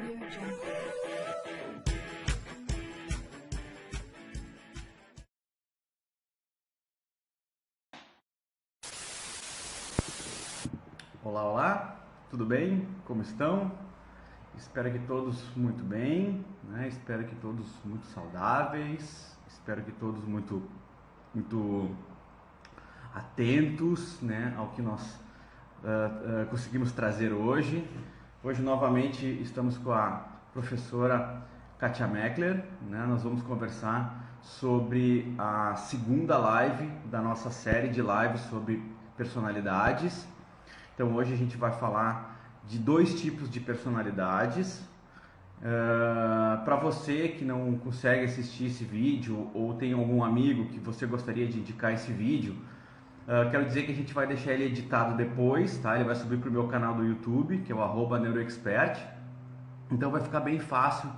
Audio Jungle. Olá, olá, tudo bem? Como estão? Espero que todos muito bem, né? Espero que todos muito saudáveis, espero que todos muito atentos, né, ao que nós conseguimos trazer hoje. Hoje novamente estamos com a professora Katia Meckler, né? Nós vamos conversar sobre a segunda live da nossa série de lives sobre personalidades. Então hoje a gente vai falar de dois tipos de personalidades. Para você que não consegue assistir esse vídeo ou tem algum amigo que você gostaria de indicar esse vídeo, quero dizer que a gente vai deixar ele editado depois, tá? Ele vai subir para o meu canal do YouTube, que é o @neuroexpert. Então vai ficar bem fácil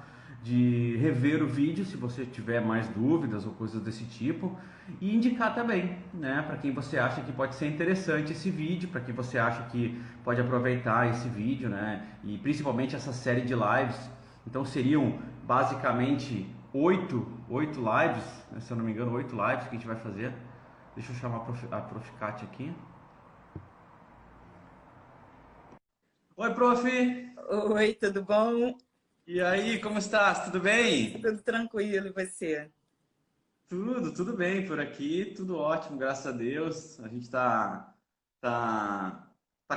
de rever o vídeo se você tiver mais dúvidas ou coisas desse tipo, e indicar também, né, para quem você acha que pode ser interessante esse vídeo, para quem você acha que pode aproveitar esse vídeo, né, e principalmente essa série de lives. Então seriam basicamente oito lives, né, se eu não me engano, 8 lives que a gente vai fazer. Deixa eu chamar a Prof. Kátia aqui. Oi, prof! Oi, tudo bom? E aí, como estás? Tudo bem? Tudo tranquilo, e você? Tudo bem por aqui, tudo ótimo, graças a Deus. A gente tá, tá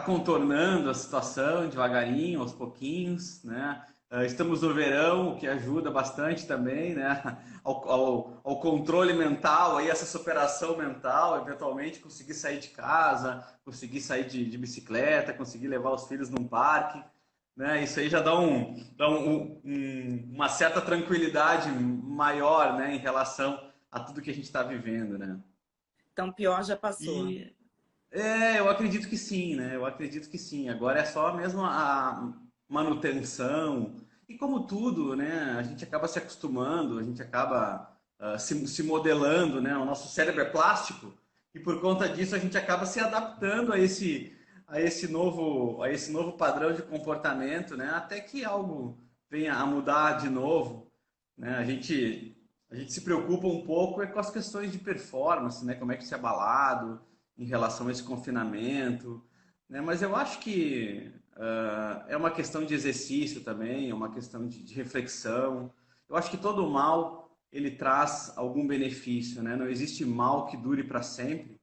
contornando a situação devagarinho, aos pouquinhos, né? Estamos no verão, o que ajuda bastante também, né? Ao controle mental, aí essa superação mental, eventualmente conseguir sair de casa, conseguir sair de bicicleta, conseguir levar os filhos num parque, né? Isso aí já uma certa tranquilidade maior, né, em relação a tudo que a gente está vivendo, né? Então, pior já passou. E eu acredito que sim, né? Eu acredito que sim. Agora é só mesmo a manutenção. E como tudo, né? A gente acaba se acostumando, a gente acaba se modelando, né? O nosso cérebro é plástico e por conta disso a gente acaba se adaptando a esse novo padrão de comportamento, né? Até que algo venha a mudar de novo, né? A gente se preocupa um pouco com as questões de performance, né? Como é que isso é abalado em relação a esse confinamento, né? Mas eu acho que é uma questão de exercício também, é uma questão de reflexão. Eu acho que todo mal ele traz algum benefício, né? Não existe mal que dure para sempre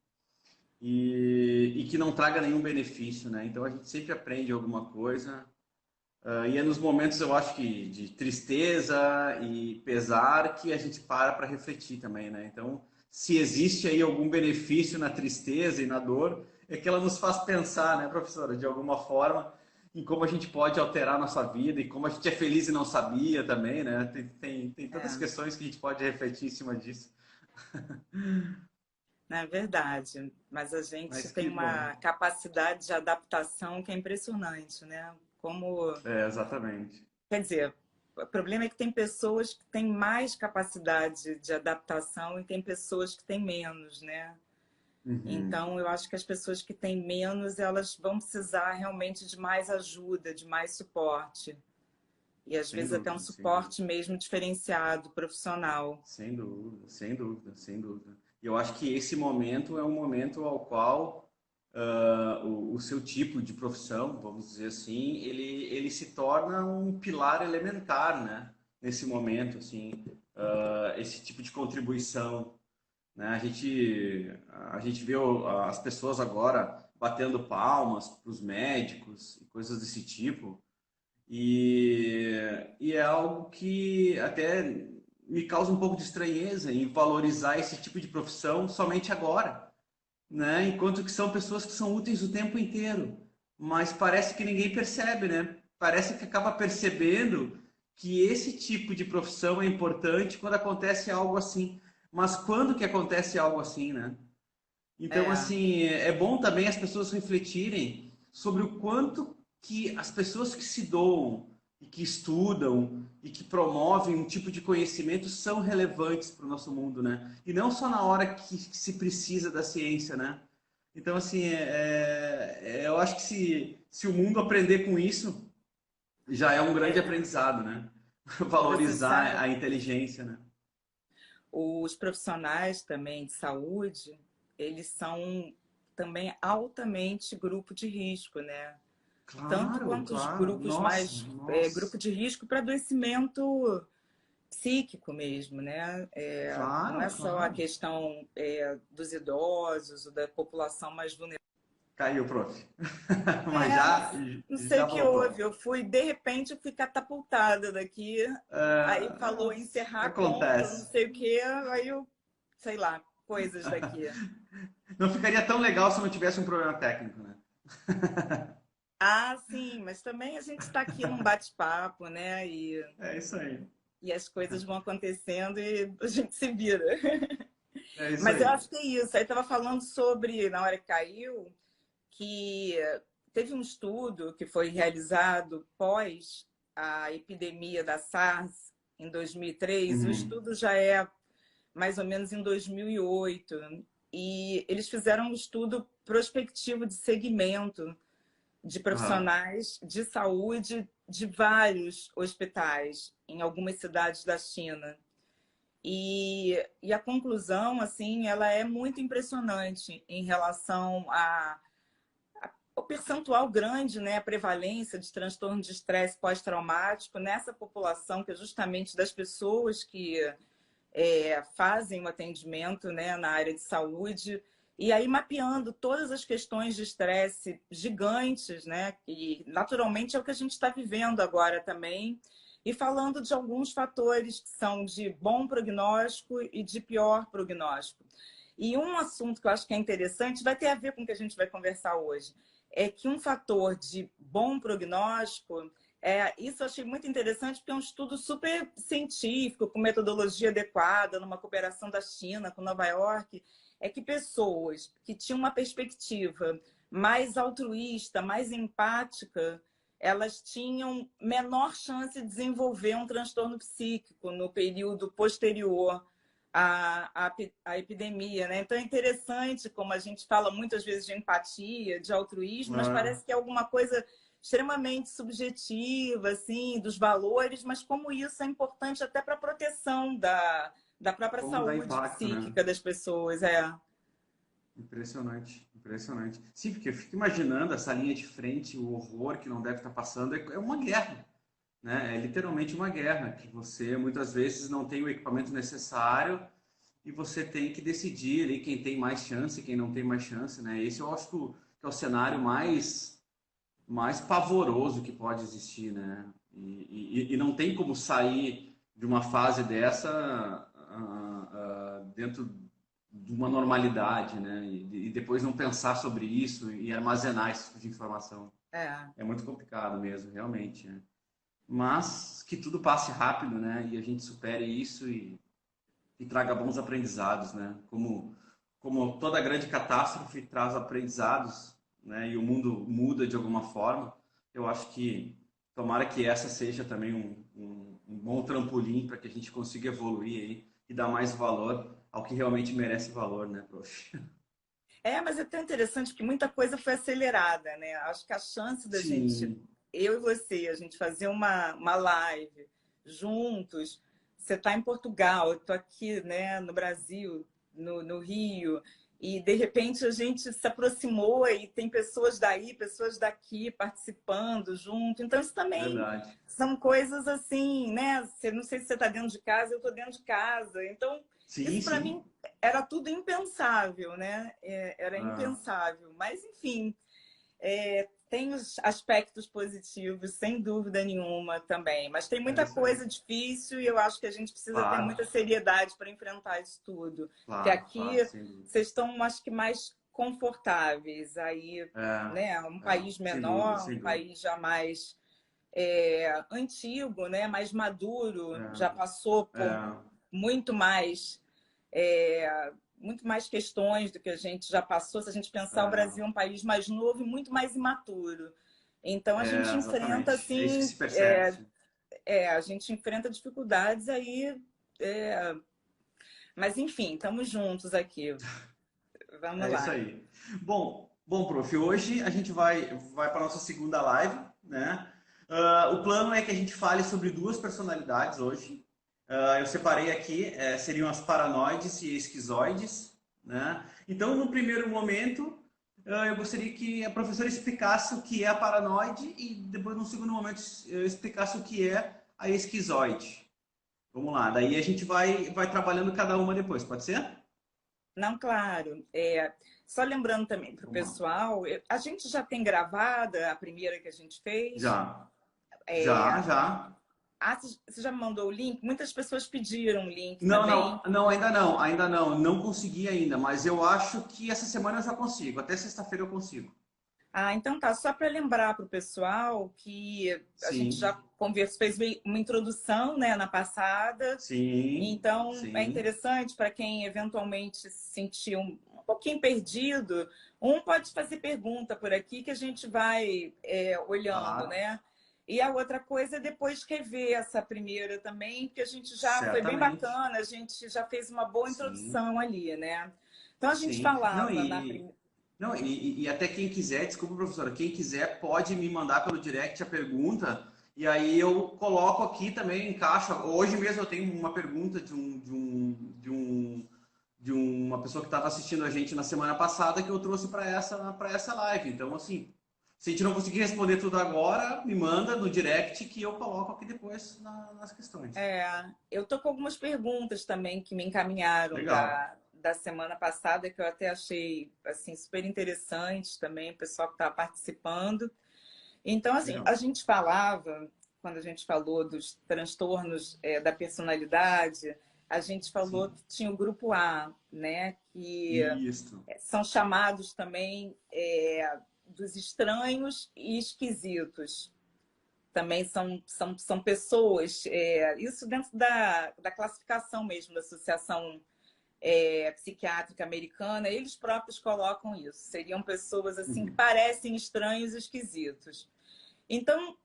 e que não traga nenhum benefício, né? Então a gente sempre aprende alguma coisa. E é nos momentos, eu acho que de tristeza e pesar que a gente para refletir também, né? Então, se existe aí algum benefício na tristeza e na dor, é que ela nos faz pensar, né, professora, de alguma forma, em como a gente pode alterar a nossa vida e como a gente é feliz e não sabia também, né? Tem tantas É, questões que a gente pode refletir em cima disso. não é verdade. Mas a gente Mas tem que bom. uma capacidade de adaptação que é impressionante, né? Como, Exatamente. quer dizer, o problema é que tem pessoas que têm mais capacidade de adaptação e tem pessoas que têm menos, né? Uhum. Então, eu acho que as pessoas que têm menos, elas vão precisar realmente de mais ajuda, de mais suporte. E às Sem vezes até um dúvida, sem dúvida. suporte mesmo diferenciado, profissional. Sem dúvida, sem dúvida, sem dúvida. E eu acho que esse momento é um momento ao qual o seu tipo de profissão, vamos dizer assim, ele se torna um pilar elementar, né? Nesse momento, assim, esse tipo de contribuição, né? A gente vê as pessoas agora batendo palmas para os médicos e coisas desse tipo, e, e é algo que até me causa um pouco de estranheza em valorizar esse tipo de profissão somente agora, né? Enquanto que são pessoas que são úteis o tempo inteiro, mas parece que ninguém percebe, né? Parece que acaba percebendo que esse tipo de profissão é importante quando acontece algo assim. Mas quando que acontece algo assim, né? Então, É, assim, é bom também as pessoas refletirem sobre o quanto que as pessoas que se doam e que estudam e que promovem um tipo de conhecimento são relevantes para o nosso mundo, né? E não só na hora que se precisa da ciência, né? Então, assim, eu acho que se o mundo aprender com isso, já é um grande aprendizado, né? Você Valorizar sabe, a inteligência, né? os profissionais também de saúde, eles são também altamente grupo de risco, né? Tanto Claro, quanto os claro. grupos Nossa, mais, grupo nossa. de risco para adoecimento psíquico mesmo, né? Não Claro, é só a claro. questão dos idosos ou da população mais vulnerável. Caiu, prof. Mas É, não sei já o que voltou. houve. Eu fui, de repente, eu fui catapultada daqui. Aí falou encerrar a conta, não Acontece. sei o que. Aí eu, sei lá, coisas daqui. Não ficaria tão legal se não tivesse um problema técnico, né? Ah, sim, mas também a gente está aqui num bate-papo, né? É isso aí. E as coisas vão acontecendo e a gente se vira. É isso Mas eu aí. acho que é isso. Aí estava falando sobre, na hora que caiu, que teve um estudo que foi realizado pós a epidemia da SARS em 2003. O Uhum. estudo já é mais ou menos em 2008. E eles fizeram um estudo prospectivo de segmento de Aham. profissionais de saúde de vários hospitais em algumas cidades da China. E a conclusão, assim, ela é muito impressionante em relação ao percentual grande, né, a prevalência de transtorno de estresse pós-traumático nessa população, que é justamente das pessoas que fazem o atendimento, né, na área de saúde. E aí mapeando todas as questões de estresse gigantes, né, e naturalmente é o que a gente está vivendo agora também, e falando de alguns fatores que são de bom prognóstico e de pior prognóstico. E um assunto que eu acho que é interessante, vai ter a ver com o que a gente vai conversar hoje, é que um fator de bom prognóstico, isso eu achei muito interessante, porque é um estudo super científico, com metodologia adequada, numa cooperação da China com Nova York, é que pessoas que tinham uma perspectiva mais altruísta, mais empática, elas tinham menor chance de desenvolver um transtorno psíquico no período posterior à epidemia, né? Então é interessante como a gente fala muitas vezes de empatia, de altruísmo, mas Ah, parece que é alguma coisa extremamente subjetiva, assim, dos valores, mas como isso é importante até para a proteção da própria como dá saúde impacto, né? psíquica das pessoas. Impressionante, impressionante. Sim, porque eu fico imaginando essa linha de frente, o horror que não deve estar passando. É uma guerra, né? É literalmente uma guerra, que você muitas vezes não tem o equipamento necessário e você tem que decidir ali quem tem mais chance, quem não tem mais chance, né? Esse eu acho que é o cenário mais pavoroso que pode existir, né? E não tem como sair de uma fase dessa dentro de uma normalidade, né? E depois não pensar sobre isso e armazenar esse tipo de informação. É. É muito complicado mesmo, realmente, né? Mas que tudo passe rápido, né? E a gente supere isso e traga bons aprendizados, né? Como toda grande catástrofe traz aprendizados, né? E o mundo muda de alguma forma. Eu acho que tomara que essa seja também um bom trampolim para que a gente consiga evoluir aí e dar mais valor ao que realmente merece valor, né, prof? Mas é tão interessante que muita coisa foi acelerada, né? Acho que a chance da gente, Sim, eu e você, a gente fazer uma live juntos. Você está em Portugal, eu estou aqui, né, no Brasil, no Rio, e de repente a gente se aproximou e tem pessoas daí, pessoas daqui participando junto. Então, isso também verdade. são coisas assim, né? Não sei se você está dentro de casa, eu estou dentro de casa. Então, Sim, isso para sim. mim era tudo impensável, né? Era Ah, impensável. Mas, enfim, tem os aspectos positivos, sem dúvida nenhuma também. Mas tem é muita isso aí. coisa difícil e eu acho que a gente precisa ter Claro, muita seriedade para enfrentar isso tudo. Que claro, aqui claro, sem dúvida. vocês estão, acho que, mais confortáveis. Aí, né? Um país Sem dúvida, menor, um sem dúvida. país já mais antigo, né? Mais maduro, já É, passou por é, muito mais muito mais questões do que a gente já passou. Se a gente pensar, o Brasil é um país mais novo e muito mais imaturo. Então a gente enfrenta exatamente. É isso que assim, se percebe, sim. a gente enfrenta dificuldades aí, é, mas enfim, estamos juntos aqui. Vamos É isso lá. aí. Bom, prof, hoje a gente vai para nossa segunda live, né? O plano é que a gente fale sobre duas personalidades hoje. Eu separei aqui, seriam as paranoides e esquizoides, né? Então, no primeiro momento, eu gostaria que a professora explicasse o que é a paranoide e depois, no segundo momento, explicasse o que é a esquizoide. Vamos lá, daí a gente vai trabalhando cada uma depois, pode ser? Não, claro. Só lembrando também para o Vamos lá. pessoal, a gente já tem gravada a primeira que a gente fez. Já, É, já. você já me mandou o link? Muitas pessoas pediram o link Não, também. não, ainda não. Não consegui ainda, mas eu acho que essa semana eu já consigo. Até sexta-feira eu consigo. Ah, então tá. Só para lembrar para o pessoal que a gente já Sim, conversou, fez uma introdução, né, na passada. sim, Então, é sim. interessante para quem eventualmente se sentir um pouquinho perdido. Pode fazer pergunta por aqui que a gente vai olhando, Claro, né? E a outra coisa é depois rever essa primeira também, que a gente já foi bem certamente. bacana, a gente já fez uma boa Sim, introdução ali, né? Então a gente sim. falava na primeira. Não, e até quem quiser, desculpa, professora, quem quiser pode me mandar pelo direct a pergunta e aí eu coloco aqui também, encaixo. Hoje mesmo eu tenho uma pergunta de uma pessoa que estava assistindo a gente na semana passada que eu trouxe para essa live. Então, assim, se a gente não conseguir responder tudo agora, me manda no direct que eu coloco aqui depois nas questões. Eu tô com algumas perguntas também que me encaminharam Legal. da semana passada, que eu até achei assim, super interessantes também, o pessoal que está participando. Então, assim, a Legal. gente falava, quando a gente falou dos transtornos da personalidade, a gente falou Sim. que tinha o grupo A, né? Que Isso. são chamados também dos estranhos e esquisitos. Também são pessoas, isso dentro da classificação mesmo, da Associação Psiquiátrica Americana, eles próprios colocam isso. Seriam pessoas assim que Uhum. parecem estranhos e esquisitos. Então,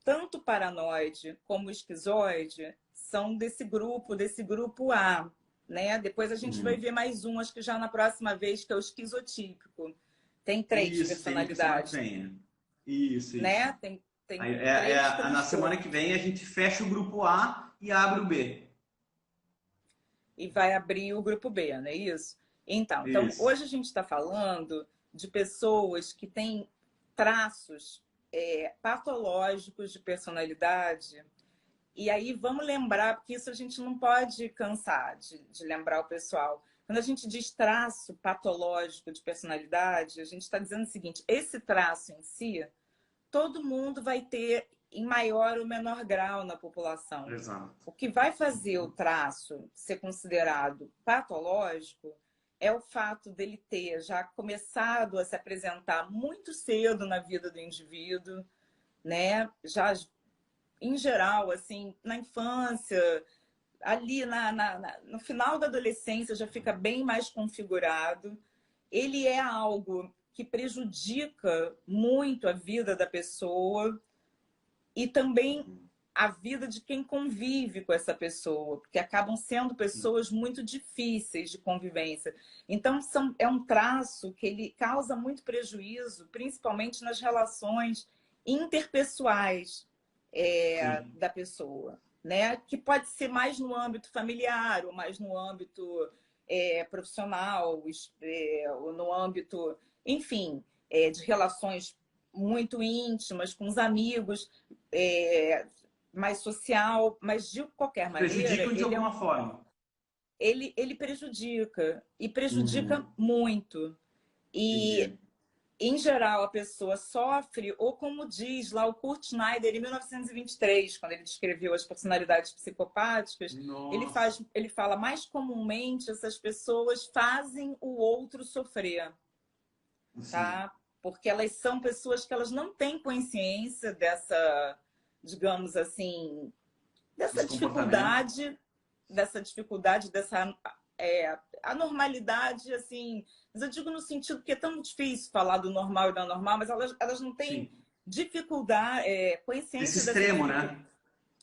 tanto o paranoide como o esquizoide são desse grupo A, né? Depois a gente vai Uhum. ver mais um, acho que já na próxima vez, que é o esquizotípico. Tem três Isso, tem que semana que personalidades, vem. Isso, né? isso. Tem Aí, três na semana que transtornos. vem a gente fecha o grupo A e abre o B. E vai abrir o grupo B, não é isso? Então Isso. hoje a gente está falando de pessoas que têm traços patológicos de personalidade. E aí vamos lembrar, porque isso a gente não pode cansar de lembrar o pessoal. Quando a gente diz traço patológico de personalidade, a gente está dizendo o seguinte: esse traço em si, todo mundo vai ter em maior ou menor grau na população. Exato. O que vai fazer o traço ser considerado patológico é o fato dele ter já começado a se apresentar muito cedo na vida do indivíduo, né? Já em geral, assim, na infância, ali no final da adolescência já fica bem mais configurado. Ele é algo que prejudica muito a vida da pessoa e também a vida de quem convive com essa pessoa, porque acabam sendo pessoas muito difíceis de convivência. Então, é um traço que ele causa muito prejuízo, principalmente nas relações interpessoais Sim. da pessoa, né? Que pode ser mais no âmbito familiar, ou mais no âmbito profissional, ou no âmbito, enfim, de relações muito íntimas com os amigos, é, mais social, mas de qualquer maneira, Prejudicam de alguma forma. ele prejudica, e prejudica Uhum. muito. E, Entendi. em geral, a pessoa sofre, ou como diz lá o Kurt Schneider, em 1923, quando ele descreveu as personalidades psicopáticas, Nossa. ele fala, mais comumente, essas pessoas fazem o outro sofrer, Sim. tá? Porque elas são pessoas que elas não têm consciência dessa, digamos assim, Desse comportamento. dessa dificuldade, dessa anormalidade, assim, mas eu digo no sentido que é tão difícil falar do normal e da normal, mas elas não têm Sim. dificuldade, Desse consciência dessa extremo, dificuldade. né?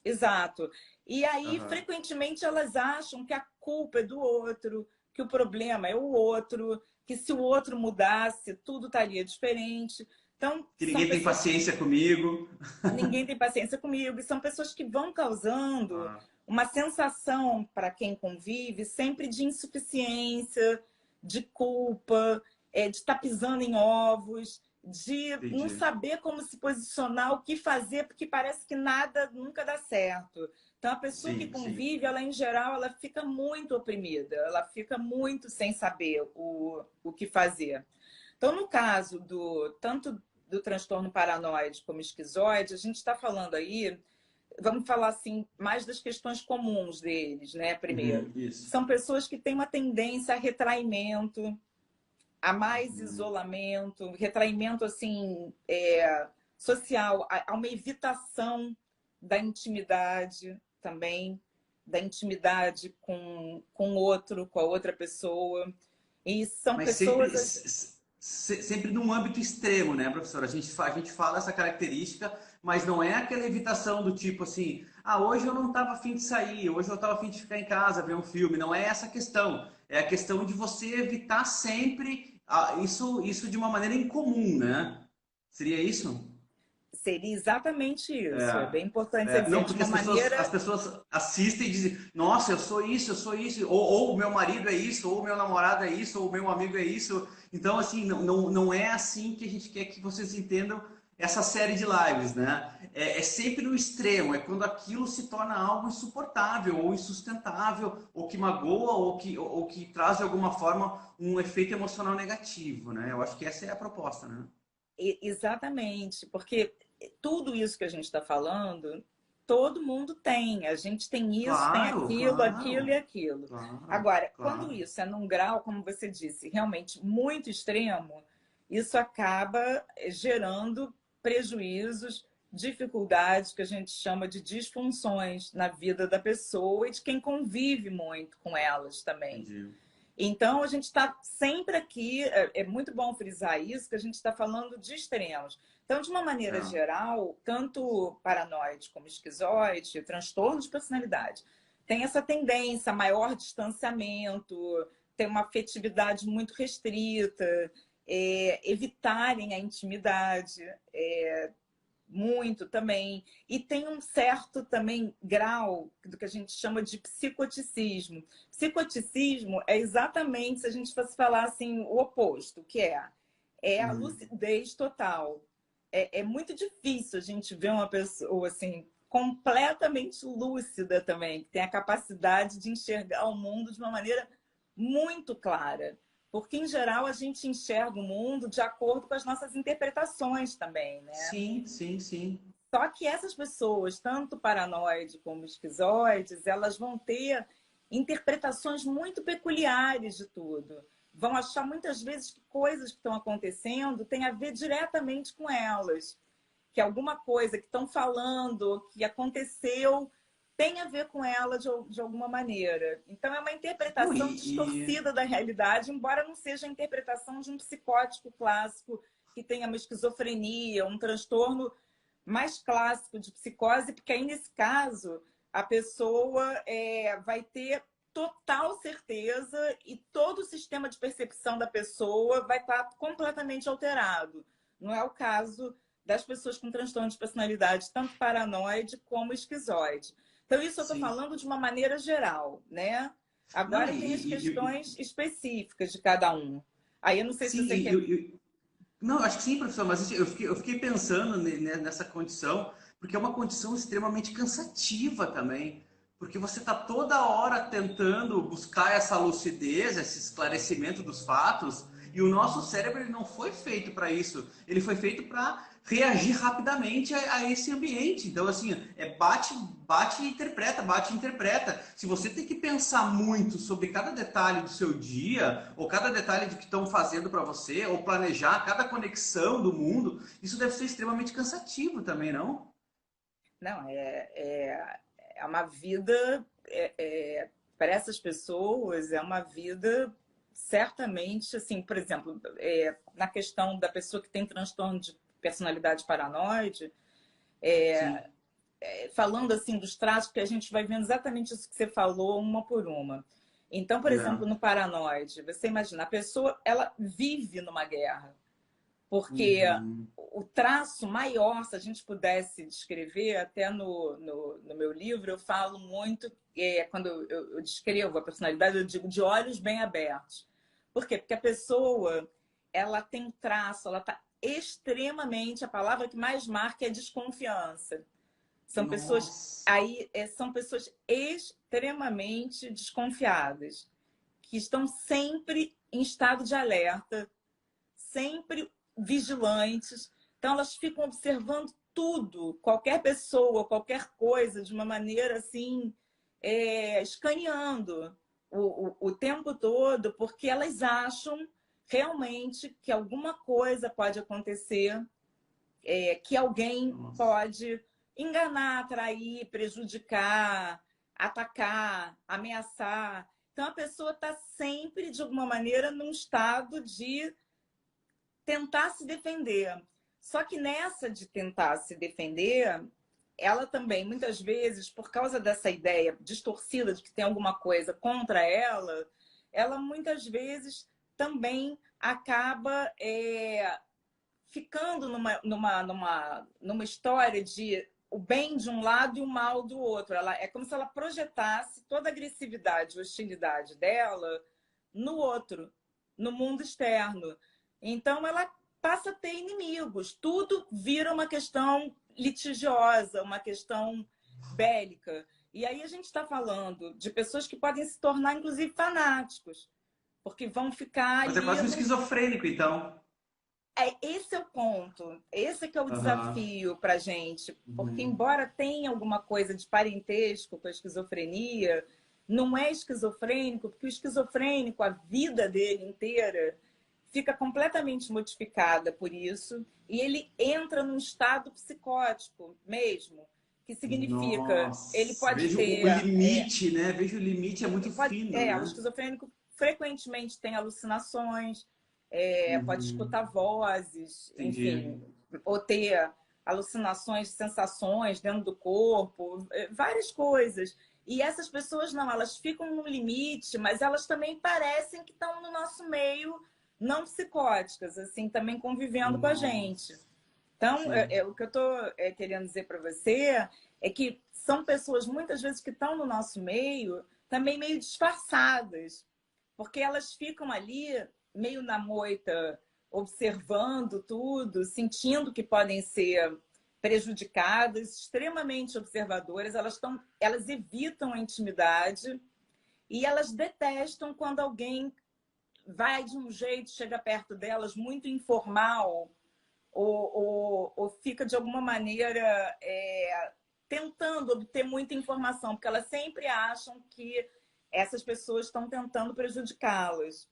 Exato. E aí, Aham. frequentemente, elas acham que a culpa é do outro, que o problema é o outro, que se o outro mudasse, tudo estaria diferente. Então, Que são ninguém tem pessoas paciência comigo. ninguém tem paciência comigo. E são pessoas que vão causando Ah, uma sensação para quem convive sempre de insuficiência, de culpa, de estar pisando em ovos, de não entendi. saber como se posicionar, o que fazer, porque parece que nada nunca dá certo. Então, a pessoa que Sim, sim. convive, ela em geral, ela fica muito oprimida, ela fica muito sem saber o que fazer. Então, no caso do tanto do transtorno paranoide como esquizoide, a gente está falando aí, vamos falar assim, mais das questões comuns deles, né? Primeiro, Uhum, isso. são pessoas que têm uma tendência a retraimento, a mais Uhum. isolamento, retraimento assim social, a uma evitação da intimidade também, da intimidade com outro, com a outra pessoa. E são Mas sempre, pessoas. sempre num âmbito extremo, né, professora? A gente fala essa característica, mas não é aquela evitação do tipo assim, ah, hoje eu não estava afim de sair, hoje eu estava afim de ficar em casa, ver um filme. Não é essa a questão. É a questão de você evitar sempre isso de uma maneira incomum, né? Seria isso? Seria exatamente isso. É É, bem importante você dizer não, de porque uma as maneira. pessoas assistem e dizem, nossa, eu sou isso, ou o meu marido é isso, ou o meu namorado é isso, ou o meu amigo é isso. Então, assim, não é assim que a gente quer que vocês entendam essa série de lives, né? É sempre no extremo, é quando aquilo se torna algo insuportável, ou insustentável, ou que magoa, ou que traz de alguma forma um efeito emocional negativo, né? Eu acho que essa é a proposta, né? Exatamente, porque tudo isso que a gente está falando, todo mundo tem. A gente tem isso, tem Claro, aquilo, aquilo e claro, aquilo. claro, Agora, quando claro. isso é num grau, como você disse, realmente muito extremo, isso acaba gerando prejuízos, dificuldades que a gente chama de disfunções na vida da pessoa e de quem convive muito com elas também. Entendi. Então, a gente está sempre aqui, é muito bom frisar isso, que a gente está falando de extremos. Então, de uma maneira É, geral, tanto paranoide como esquizoide, transtorno de personalidade, tem essa tendência a maior distanciamento, tem uma afetividade muito restrita, evitarem a intimidade, muito também. E tem um certo também grau do que a gente chama de psicoticismo. Psicoticismo é exatamente, se a gente fosse falar assim, o oposto, que é a uhum. lucidez total. É muito difícil a gente ver uma pessoa assim completamente lúcida também, que tem a capacidade de enxergar o mundo de uma maneira muito clara. Porque, em geral, a gente enxerga o mundo de acordo com as nossas interpretações também, né? Sim, sim, sim. Só que essas pessoas, tanto paranoide como esquizoides, elas vão ter interpretações muito peculiares de tudo. Vão achar muitas vezes que coisas que estão acontecendo têm a ver diretamente com elas, que alguma coisa que estão falando, que aconteceu, tem a ver com ela de alguma maneira. Então, é uma Não, interpretação distorcida da realidade, embora não seja a interpretação de um psicótico clássico que tenha uma esquizofrenia, um transtorno mais clássico de psicose, porque aí, nesse caso, a pessoa vai ter total certeza e todo o sistema de percepção da pessoa vai estar completamente alterado. Não é o caso das pessoas com transtorno de personalidade, tanto paranoide como esquizoide. Então, isso eu estou sim. falando de uma maneira geral, né? Não, Agora tem as questões específicas de cada um. Aí eu não sei se sim, você quer. não, acho que sim, professor, mas assim, eu fiquei pensando nessa condição, porque é uma condição extremamente cansativa também, porque você está toda hora tentando buscar essa lucidez, esse esclarecimento dos fatos, e o nosso cérebro ele não foi feito para isso, ele foi feito para reagir rapidamente a esse ambiente. Então, assim, bate e interpreta. Se você tem que pensar muito sobre cada detalhe do seu dia, ou cada detalhe do que estão fazendo para você, ou planejar cada conexão do mundo, isso deve ser extremamente cansativo também, não? Não, é uma vida, para essas pessoas, é uma vida certamente, assim, por exemplo, na questão da pessoa que tem transtorno de personalidade paranoide, Sim. falando assim dos traços, que a gente vai vendo exatamente isso que você falou, uma por uma. Então, por exemplo, É. no paranoide, você imagina, a pessoa, ela vive numa guerra. Porque o traço maior, se a gente pudesse descrever, até no meu livro eu falo muito, quando eu descrevo a personalidade, eu digo de olhos bem abertos. Por quê? Porque a pessoa, ela tem um traço, ela está extremamente, a palavra que mais marca é desconfiança. São pessoas, são pessoas extremamente desconfiadas, que estão sempre em estado de alerta, sempre vigilantes. Então, elas ficam observando tudo, qualquer pessoa, qualquer coisa, de uma maneira assim, escaneando o tempo todo, porque elas acham realmente que alguma coisa pode acontecer, que alguém pode enganar, atrair, prejudicar, atacar, ameaçar. Então, a pessoa está sempre, de alguma maneira, num estado de tentar se defender. Só que nessa de tentar se defender, ela também, muitas vezes, por causa dessa ideia distorcida de que tem alguma coisa contra ela muitas vezes também acaba ficando numa história de o bem de um lado e o mal do outro. É como se ela projetasse toda a agressividade, hostilidade dela no outro, no mundo externo. Então, ela passa a ter inimigos. Tudo vira uma questão litigiosa, uma questão bélica. E aí a gente está falando de pessoas que podem se tornar, inclusive, fanáticos, porque vão ficar Mas é quase um esquizofrênico, então. Esse é o ponto. Esse é que é o desafio para a gente. Porque, embora tenha alguma coisa de parentesco com a esquizofrenia, não é esquizofrênico, porque o esquizofrênico, a vida dele inteira, fica completamente modificada por isso, e ele entra num estado psicótico mesmo, que significa ele pode Vejo ter... o limite, né? Vejo o limite, é muito fino, né? O esquizofrênico frequentemente tem alucinações, pode escutar vozes, enfim, ou ter alucinações, sensações dentro do corpo, várias coisas. E essas pessoas não, elas ficam no limite, mas elas também parecem que estão no nosso meio, não psicóticas, assim, também convivendo com a gente. Então, o que eu estou querendo dizer para você é que são pessoas, muitas vezes, que estão no nosso meio, também meio disfarçadas, porque elas ficam ali meio na moita, observando tudo, sentindo que podem ser prejudicadas, extremamente observadoras, elas evitam a intimidade e elas detestam quando alguém vai de um jeito, chega perto delas muito informal ou fica de alguma maneira tentando obter muita informação, porque elas sempre acham que essas pessoas estão tentando prejudicá-las.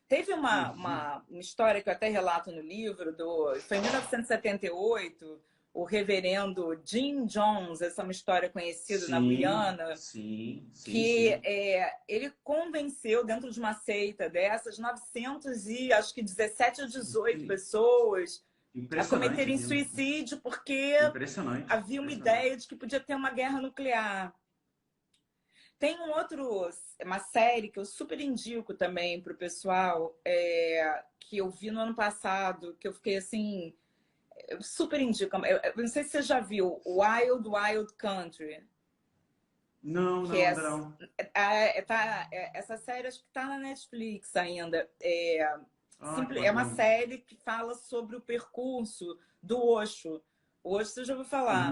Teve uma história que eu até relato no livro, foi em 1978, o reverendo Jim Jones, essa é uma história conhecida na Guiana, que ele convenceu, dentro de uma seita dessas, 917 ou 18 pessoas a cometerem suicídio porque havia uma ideia de que podia ter uma guerra nuclear. Tem uma série que eu super indico também para o pessoal, que eu vi no ano passado, que eu fiquei assim, eu super indico. Eu não sei se você já viu, Wild Wild Country. Não. Essa série acho que está na Netflix ainda. É uma série que fala sobre o percurso do Osho. O Osho você já ouviu falar?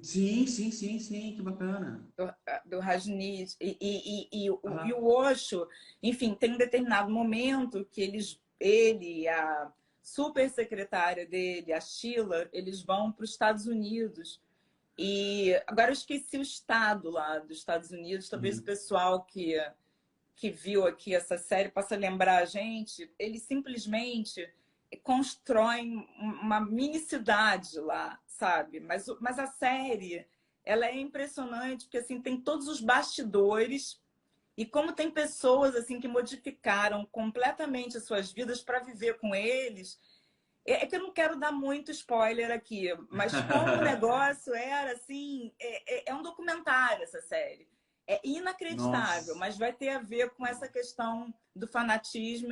Sim, que bacana. Do Rajneesh. E o Osho, enfim, tem um determinado momento que ele, a super secretária dele, a Sheila, eles vão para os Estados Unidos. E agora eu esqueci o estado lá dos Estados Unidos, talvez o pessoal que viu aqui essa série possa lembrar a gente. Eles simplesmente constroem uma mini cidade lá, sabe? Mas a série, ela é impressionante, porque assim, tem todos os bastidores e como tem pessoas assim que modificaram completamente as suas vidas para viver com eles. É que eu não quero dar muito spoiler aqui, mas como o negócio era assim, é um documentário essa série. É inacreditável, Nossa. mas vai ter a ver com essa questão do fanatismo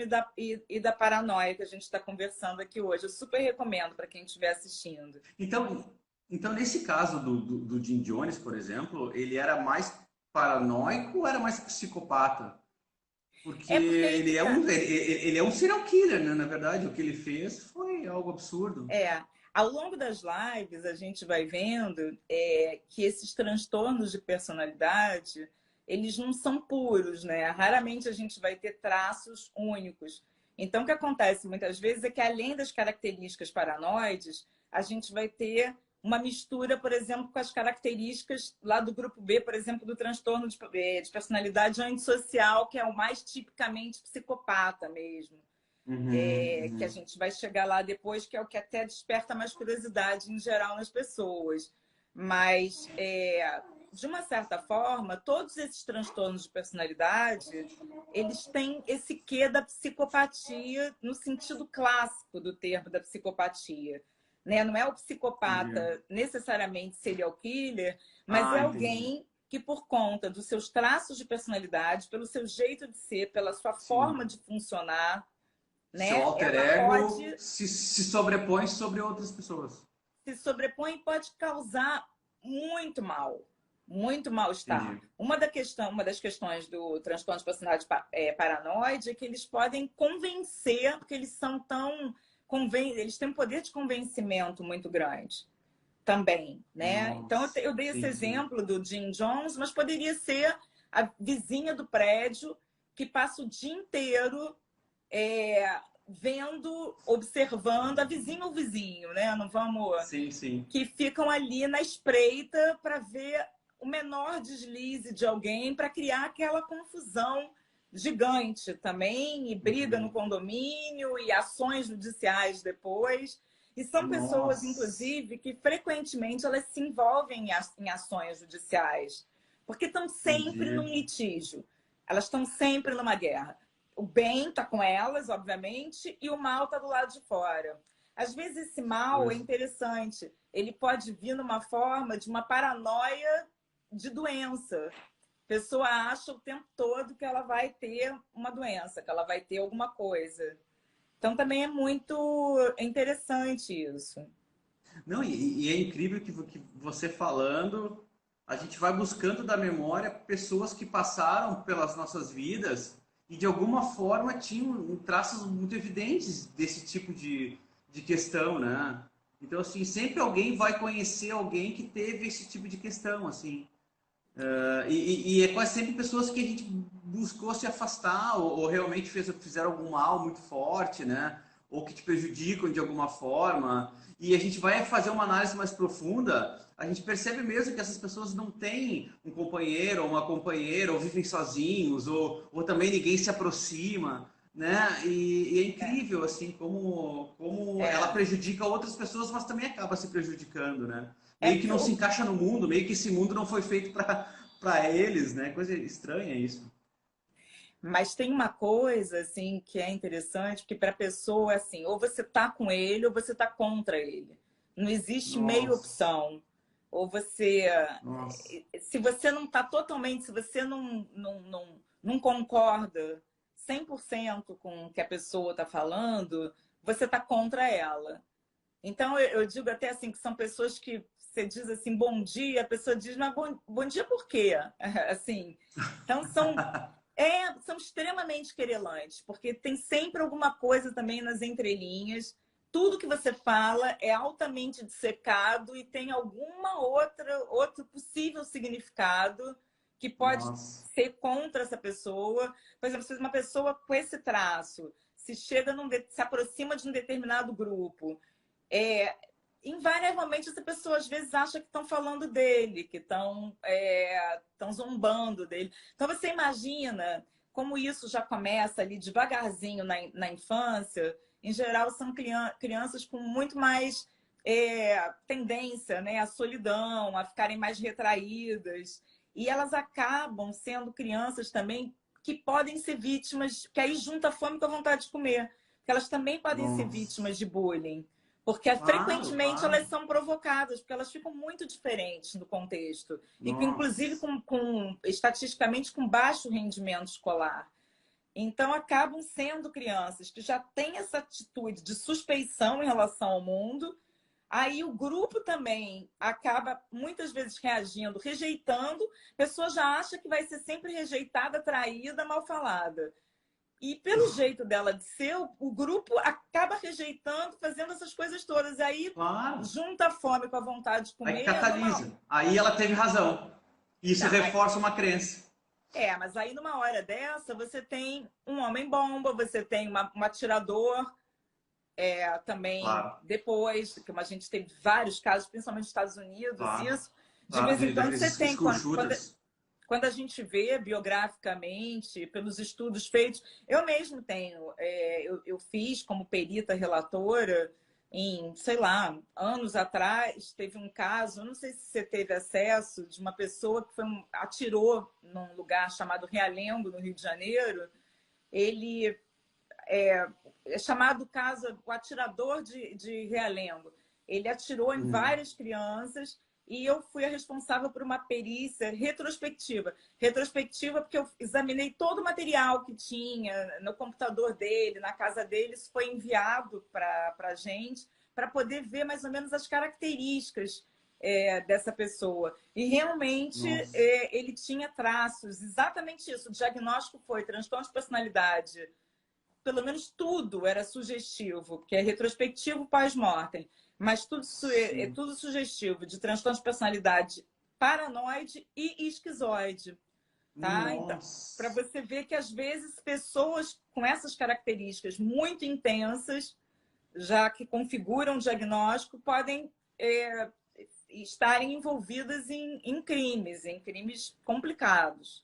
e da paranoia que a gente está conversando aqui hoje. Eu super recomendo para quem estiver assistindo. Então, então, nesse caso do Jim Jones, por exemplo, ele era mais paranoico ou era mais psicopata? Porque É porque aí que tá. ele é um serial killer, né? Na verdade, o que ele fez foi algo absurdo. Ao longo das lives, a gente vai vendo que esses transtornos de personalidade, eles não são puros, né? Raramente a gente vai ter traços únicos. Então, o que acontece muitas vezes é que, além das características paranoides, a gente vai ter uma mistura, por exemplo, com as características lá do grupo B, por exemplo, do transtorno de personalidade antissocial, que é o mais tipicamente psicopata mesmo. Que a Uhum. gente vai chegar lá depois, que é o que até desperta mais curiosidade em geral nas pessoas. Mas, de uma certa forma, todos esses transtornos de personalidade, eles têm esse quê da psicopatia no sentido clássico do termo da psicopatia. Né? Não é o Entendi. psicopata necessariamente serial killer, mas é Ah, entendi. alguém que, por conta dos seus traços de personalidade, pelo seu jeito de ser, pela sua forma Sim. de funcionar, Seu né? alter Ela ego pode se sobrepõe sobre outras pessoas. se sobrepõe e pode causar muito mal, muito mal-estar. Entendi. Uma das questões do transtorno de personalidade paranoide é que eles podem convencer, porque eles são eles têm um poder de convencimento muito grande também, né? Então Nossa. eu dei esse Sim, sim. exemplo do Jim Jones, mas poderia ser a vizinha do prédio que passa o dia inteiro vendo, observando a vizinha ou vizinho, né? Não vamos. Sim, sim. Que ficam ali na espreita para ver o menor deslize de alguém para criar aquela confusão gigante também, e briga no Entendi. condomínio, e ações judiciais depois. E são pessoas, Nossa. inclusive, que frequentemente elas se envolvem em ações judiciais, porque estão sempre num Entendi. litígio, elas estão sempre numa guerra. O bem está com elas, obviamente, e o mal está do lado de fora. Às vezes esse mal é Pois. interessante. Ele pode vir numa forma de uma paranoia de doença. A pessoa acha o tempo todo que ela vai ter uma doença, que ela vai ter alguma coisa. Então também é muito interessante isso. Não, e é incrível que você falando, a gente vai buscando da memória pessoas que passaram pelas nossas vidas e de alguma forma tinham traços muito evidentes desse tipo de questão, né? Então, assim, sempre alguém vai conhecer alguém que teve esse tipo de questão, assim. E é quase sempre pessoas que a gente buscou se afastar ou realmente fizeram algum mal muito forte, né? Ou que te prejudicam de alguma forma. E a gente vai fazer uma análise mais profunda, a gente percebe mesmo que essas pessoas não têm um companheiro ou uma companheira, ou vivem sozinhos, ou também ninguém se aproxima, né? E é É, incrível, assim, como ela é, prejudica outras pessoas, mas também acaba se prejudicando, né? é Meio que porque não se encaixa no mundo, meio que esse mundo não foi feito para eles, né? Coisa estranha isso. mas tem uma coisa assim que é interessante, que para a pessoa assim, ou você tá com ele ou você tá contra ele. Não existe meia Nossa, opção. Ou você, nossa, se você não está totalmente, se você não concorda 100% com o que a pessoa está falando, você está contra ela. Então, eu digo até assim, que são pessoas que você diz assim, bom dia, a pessoa diz, mas bom dia por quê? Assim, então, são extremamente querelantes, porque tem sempre alguma coisa também nas entrelinhas. Tudo que você fala é altamente dissecado e tem outro possível significado que pode nossa. ser contra essa pessoa. Por exemplo, se uma pessoa com esse traço se aproxima de um determinado grupo, é, invariavelmente essa pessoa às vezes acha que estão falando dele, que estão zombando dele. Então você imagina como isso já começa ali devagarzinho na infância. Em geral, são crianças com muito mais tendência, né, à solidão, a ficarem mais retraídas. E elas acabam sendo crianças também que podem ser vítimas, que aí junta a fome com a vontade de comer. Que elas também podem ser Nossa. vítimas de bullying. Porque Claro, frequentemente claro. elas são provocadas, porque elas ficam muito diferentes no contexto. E que, inclusive, Nossa. estatisticamente, com baixo rendimento escolar. Então, acabam sendo crianças que já têm essa atitude de suspeição em relação ao mundo. Aí o grupo também acaba muitas vezes reagindo, rejeitando. A pessoa já acha que vai ser sempre rejeitada, traída, mal falada. E pelo jeito dela de ser, o grupo acaba rejeitando, fazendo essas coisas todas. E aí Claro. junta a fome com a vontade de Aí comer, catalisa. Aí ela teve razão. Isso Não, reforça uma crença. mas aí numa hora dessa, você tem um homem-bomba, você tem um atirador, também Claro, depois, que a gente teve vários casos, principalmente nos Estados Unidos, claro. isso. De Claro, vez em quando você daqueles tem, school shooters. quando a gente vê biograficamente, pelos estudos feitos, eu mesmo tenho, eu fiz como perita relatora em, sei lá, anos atrás, teve um caso, eu não sei se você teve acesso, de uma pessoa que atirou num lugar chamado Realengo, no Rio de Janeiro. Ele é chamado caso o atirador de Realengo. Ele atirou em Uhum. várias crianças e eu fui a responsável por uma perícia retrospectiva. Retrospectiva porque eu examinei todo o material que tinha no computador dele, na casa dele. Isso foi enviado para a gente, para poder ver mais ou menos as características dessa pessoa. E realmente Nossa. ele tinha traços, exatamente isso. O diagnóstico foi transtorno de personalidade, pelo menos tudo era sugestivo, que é retrospectivo pós-mortem, mas tudo é Sim. tudo sugestivo de transtorno de personalidade paranoide e esquizoide, tá? Então, para Nossa. você ver que às vezes pessoas com essas características muito intensas, já que configuram o diagnóstico, podem estarem envolvidas em crimes complicados.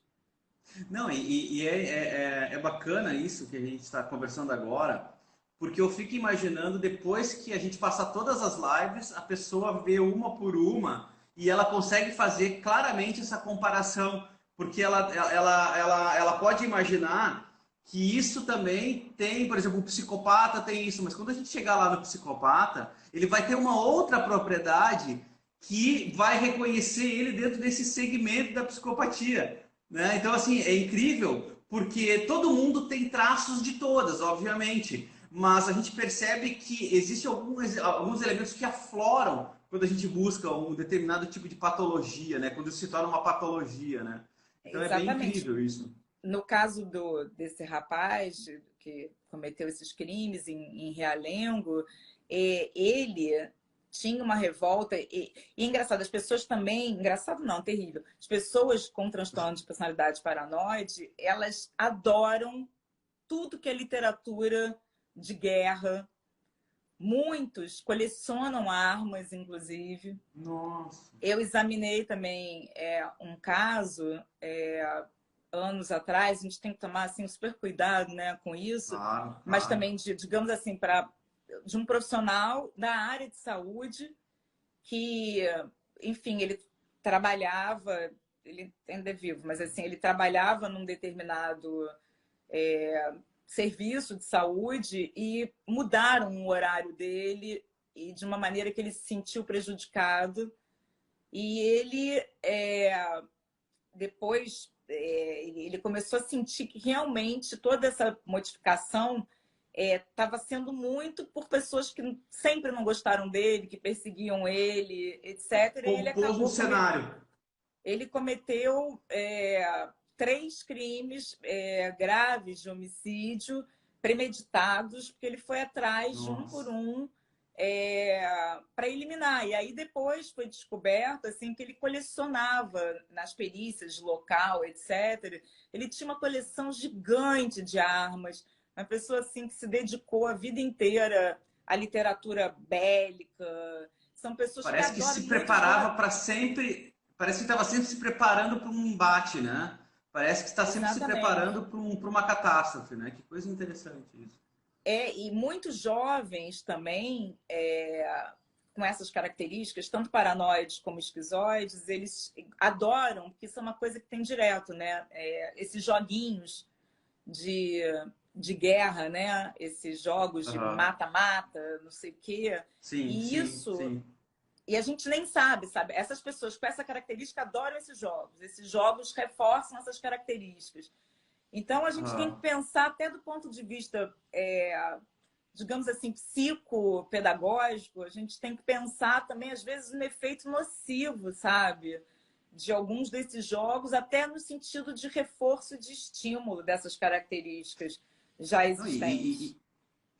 Não, é bacana isso que a gente está conversando agora, porque eu fico imaginando depois que a gente passar todas as lives, a pessoa vê uma por uma e ela consegue fazer claramente essa comparação, porque ela pode imaginar que isso também tem, por exemplo, o psicopata tem isso, mas quando a gente chegar lá no psicopata, ele vai ter uma outra propriedade que vai reconhecer ele dentro desse segmento da psicopatia. Né? Então, assim, é incrível porque todo mundo tem traços de todas, obviamente, mas a gente percebe que existem alguns elementos que afloram quando a gente busca um determinado tipo de patologia, né? Quando isso se torna uma patologia, né? Então é bem Exatamente. incrível isso. No caso desse rapaz que cometeu esses crimes em Realengo, ele tinha uma revolta. E engraçado, as pessoas também. Engraçado não, terrível. As pessoas com transtorno de personalidade paranoide, elas adoram tudo que é literatura de guerra. Muitos colecionam armas, inclusive. Nossa, Eu examinei também um caso anos atrás. A gente tem que tomar assim, um super cuidado, né, com isso, claro, mas claro. também, digamos assim, de um profissional da área de saúde que, enfim, ele trabalhava, ele ainda é vivo, mas assim, ele trabalhava num determinado serviço de saúde e mudaram o horário dele e de uma maneira que ele se sentiu prejudicado. E ele, depois, ele começou a sentir que realmente toda essa modificação estava sendo muito por pessoas que sempre não gostaram dele, que perseguiam ele, etc. E Pôs um cenário. ele cometeu 3 crimes graves de homicídio premeditados, porque ele foi atrás de um por Nossa. um para eliminar. E aí depois foi descoberto assim que ele colecionava nas perícias de local, etc. Ele tinha uma coleção gigante de armas, uma pessoa assim que se dedicou a vida inteira à literatura bélica. São pessoas que Parece que adoram se muito preparava jovens. para sempre. Parece que estava sempre se preparando para um embate, né? Parece que está sempre se Exatamente. preparando para uma catástrofe, né? Que coisa interessante isso. E muitos jovens também, com essas características, tanto paranoides como esquizoides, eles adoram, porque isso é uma coisa que tem direto, né? Esses joguinhos de de guerra, né? Esses jogos de mata-mata, não sei o quê. Sim, E sim, isso... sim. E a gente nem sabe, sabe? Essas pessoas com essa característica adoram esses jogos. Esses jogos reforçam essas características. Então, a gente tem que pensar até do ponto de vista, digamos assim, psicopedagógico, a gente tem que pensar também, às vezes, no efeito nocivo, sabe? De alguns desses jogos, até no sentido de reforço e de estímulo dessas características já Não, existentes.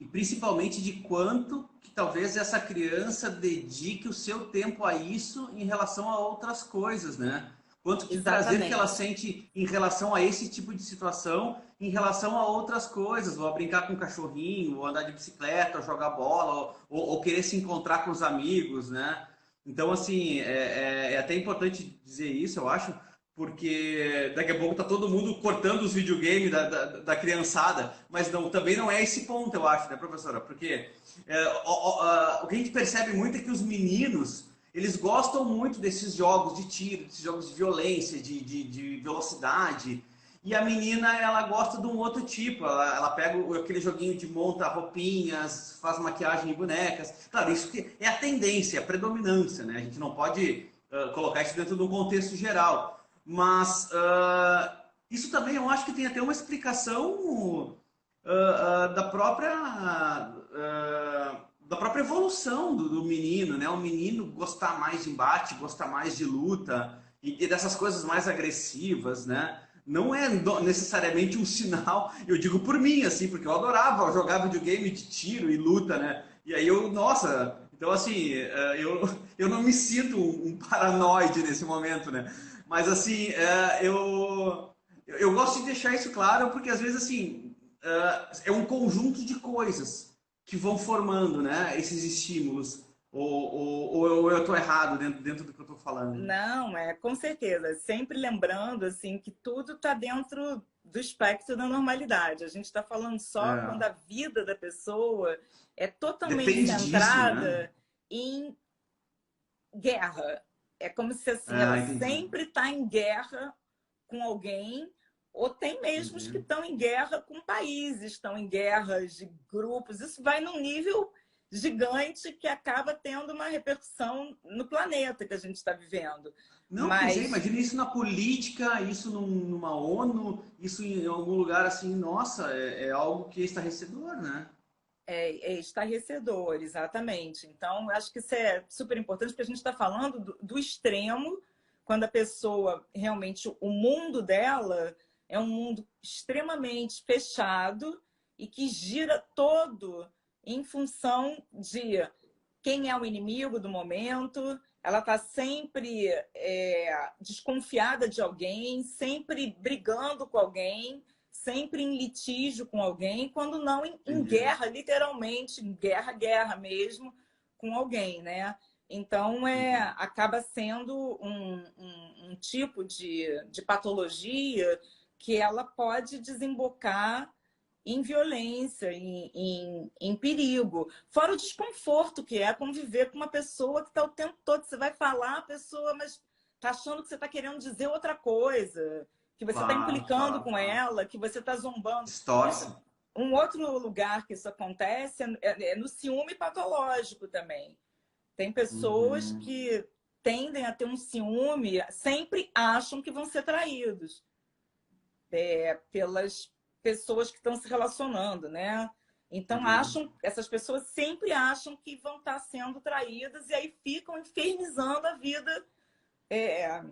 e principalmente de quanto que talvez essa criança dedique o seu tempo a isso em relação a outras coisas, né? Quanto de prazer que ela Exatamente. sente em relação a esse tipo de situação, em relação a outras coisas, ou a brincar com o cachorrinho, ou andar de bicicleta, ou jogar bola, ou querer se encontrar com os amigos, né? Então, assim, é até importante dizer isso, eu acho, porque daqui a pouco tá todo mundo cortando os videogames da criançada, mas não, também não é esse ponto, eu acho, né, professora? Porque o que a gente percebe muito é que os meninos, eles gostam muito desses jogos de tiro, desses jogos de violência, de velocidade, e a menina, ela gosta de um outro tipo, ela pega aquele joguinho de monta roupinhas, faz maquiagem em bonecas. Claro, isso que é a tendência, a predominância, né? A gente não pode colocar isso dentro de um contexto geral. Mas isso também eu acho que tem até uma explicação da própria evolução do menino, né? O menino gostar mais de embate, gostar mais de luta e dessas coisas mais agressivas, né? Não é necessariamente um sinal, eu digo por mim, assim, porque eu adorava jogar videogame de tiro e luta, né? E aí nossa, então assim, eu não me sinto um paranoide nesse momento, né? Mas assim, eu gosto de deixar isso claro porque às vezes assim é um conjunto de coisas que vão formando, né, esses estímulos. Ou eu estou errado dentro do que eu estou falando? Não, com certeza. Sempre lembrando assim que tudo está dentro do espectro da normalidade. A gente está falando só quando É, a vida da pessoa é totalmente depende disso, né? centrada em guerra. É como se assim, ela Entendi. sempre está em guerra com alguém, ou tem mesmo os que Entendi. estão em guerra com países, estão em guerras de grupos. Isso vai num nível gigante que acaba tendo uma repercussão no planeta que a gente está vivendo. Não, pois é, Mas imagina isso na política, isso numa ONU, isso em algum lugar assim, nossa, é algo que é estarrecedor, né? é estarrecedor, exatamente. Então, acho que isso é super importante, porque a gente está falando do extremo, quando a pessoa realmente, o mundo dela é um mundo extremamente fechado e que gira todo em função de quem é o inimigo do momento. Ela está sempre desconfiada de alguém, sempre brigando com alguém, sempre em litígio com alguém, quando não em Entendi. guerra, literalmente, em guerra, guerra mesmo, com alguém, né? Então, Uhum. acaba sendo um tipo de patologia que ela pode desembocar em violência, em perigo. Fora o desconforto que é conviver com uma pessoa que está o tempo todo. Você vai falar, a pessoa, mas está achando que você está querendo dizer outra coisa, que você está Claro, implicando claro, com claro. ela, que você está zombando. Isso, Distorce. um outro lugar que isso acontece é no ciúme patológico também. Tem pessoas Uhum. que tendem a ter um ciúme, sempre acham que vão ser traídos pelas pessoas que estão se relacionando, né? Então Uhum. essas pessoas sempre acham que vão estar sendo traídas e aí ficam infernizando a vida é,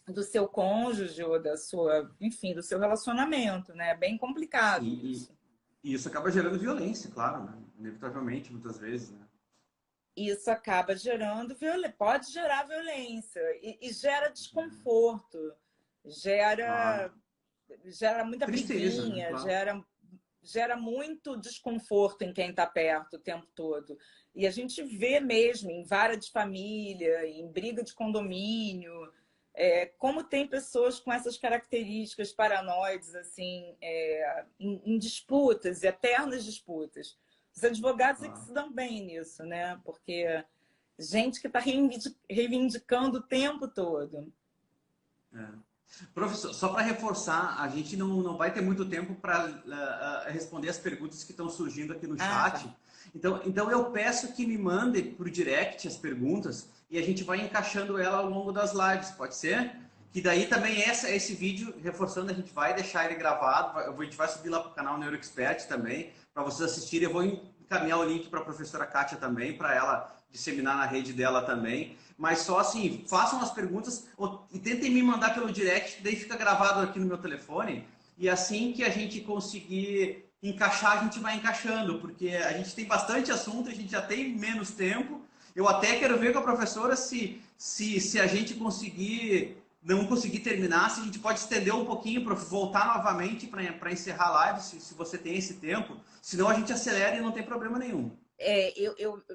do seu cônjuge ou da sua, enfim, do seu relacionamento, né? É bem complicado Sim, isso. e isso acaba gerando violência, claro, né? Inevitavelmente, muitas vezes, né? Isso acaba gerando pode gerar violência e gera desconforto, Claro. gera muita Tristeza, né? briguinha, Claro. gera muito desconforto em quem está perto o tempo todo. E a gente vê mesmo em vara de família, em briga de condomínio, como tem pessoas com essas características paranoides, assim, em disputas, eternas disputas. Os advogados é que Claro. se dão bem nisso, né? Porque gente que está reivindicando o tempo todo. É. Professor, só para reforçar, a gente não vai ter muito tempo para responder as perguntas que estão surgindo aqui no chat. Tá. Então eu peço que me mande por direct as perguntas e a gente vai encaixando ela ao longo das lives, pode ser? Que daí também esse vídeo, reforçando, a gente vai deixar ele gravado, a gente vai subir lá para o canal NeuroExpert também, para vocês assistirem. Eu vou encaminhar o link para a professora Kátia também, para ela disseminar na rede dela também. Mas só assim, façam as perguntas e tentem me mandar pelo direct, daí fica gravado aqui no meu telefone. E assim que a gente conseguir encaixar, a gente vai encaixando, porque a gente tem bastante assunto, a gente já tem menos tempo. Eu até quero ver com a professora se a gente não conseguir terminar, se a gente pode estender um pouquinho para voltar novamente para encerrar a live, se você tem esse tempo. Senão a gente acelera e não tem problema nenhum.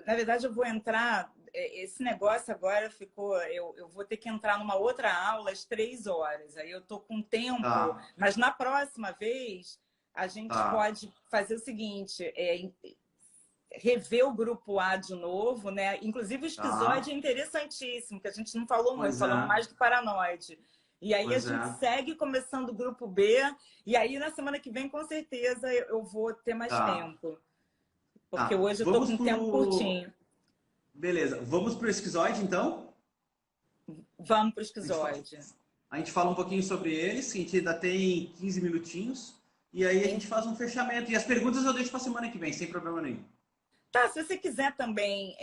Na verdade, eu vou entrar. Esse negócio agora ficou. Eu vou ter que entrar numa outra aula às 3 horas. Aí eu tô com tempo. Tá. Mas na próxima vez, a gente pode fazer o seguinte: rever o grupo A de novo, né? Inclusive o esquizoide é interessantíssimo, que a gente não falou muito, falamos mais do paranoide. E aí a gente segue começando o grupo B, e aí na semana que vem, com certeza, eu vou ter mais tempo. Porque hoje eu tô com um tempo curtinho. Beleza. Vamos para o esquizoide, então? Vamos para o esquizoide. A gente fala um pouquinho sobre eles, que a gente ainda tem 15 minutinhos, e aí a gente faz um fechamento. E as perguntas eu deixo para a semana que vem, sem problema nenhum. Tá, se você quiser também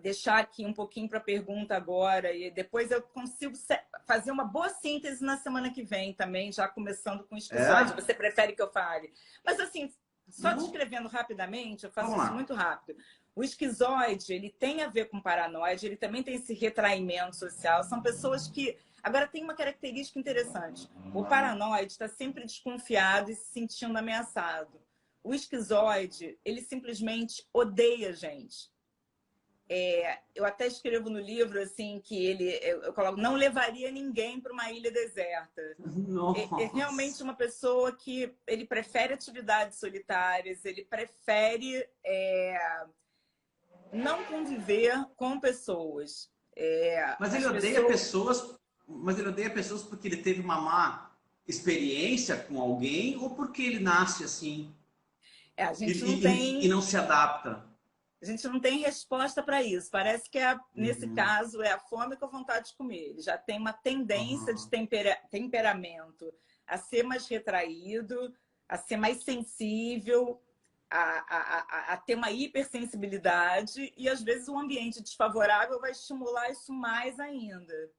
deixar aqui um pouquinho para a pergunta agora, e depois eu consigo fazer uma boa síntese na semana que vem também, já começando com o esquizoide. Você prefere que eu fale? Mas assim, só descrevendo rapidamente, eu faço isso muito rápido. O esquizoide, ele tem a ver com paranoide, ele também tem esse retraimento social. São pessoas que... Agora, tem uma característica interessante. O paranoide está sempre desconfiado e se sentindo ameaçado. O esquizoide, ele simplesmente odeia a gente. Eu até escrevo no livro assim que eu coloco, não levaria ninguém para uma ilha deserta. É realmente uma pessoa que ele prefere atividades solitárias, ele prefere não conviver com pessoas. Mas ele odeia pessoas, porque ele teve uma má experiência com alguém ou porque ele nasce assim? A gente não tem... E não se adapta. A gente não tem resposta para isso. Parece que, nesse caso, é a fome com a vontade de comer. Ele já tem uma tendência de temperamento a ser mais retraído, a ser mais sensível, a ter uma hipersensibilidade. E, às vezes, o ambiente desfavorável vai estimular isso mais ainda.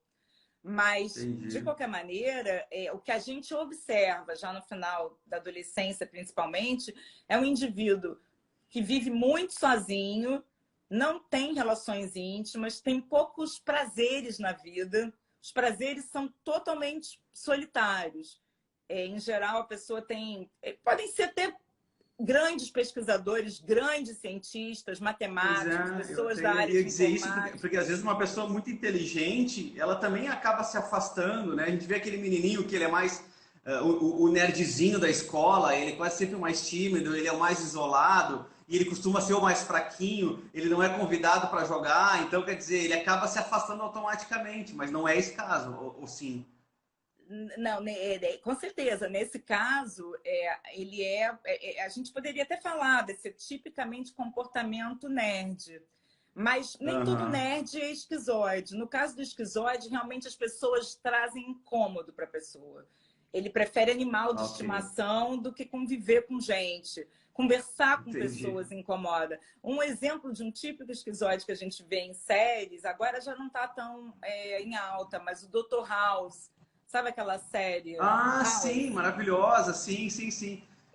Mas, de qualquer maneira, o que a gente observa já no final da adolescência, principalmente, é um indivíduo que vive muito sozinho, não tem relações íntimas, tem poucos prazeres na vida. Os prazeres são totalmente solitários. Em geral, a pessoa tem... Podem ser até grandes pesquisadores, grandes cientistas, matemáticos, pessoas da área de informática. Isso porque às vezes uma pessoa muito inteligente, ela também acaba se afastando, né? A gente vê aquele menininho que ele é mais o nerdzinho da escola, ele é quase sempre o mais tímido, ele é o mais isolado, e ele costuma ser o mais fraquinho, ele não é convidado para jogar, então quer dizer, ele acaba se afastando automaticamente, mas não é esse caso, ou sim? Não, com certeza. Nesse caso, a gente poderia até falar desse tipicamente comportamento nerd, mas nem todo nerd é esquizoide. No caso do esquizoide, realmente as pessoas trazem incômodo para a pessoa. Ele prefere animal de estimação do que conviver com gente. Conversar com pessoas incomoda. Um exemplo de um típico esquizoide que a gente vê em séries, agora já não está tão em alta, mas o Dr. House. Sabe aquela série? Sim, maravilhosa, sim.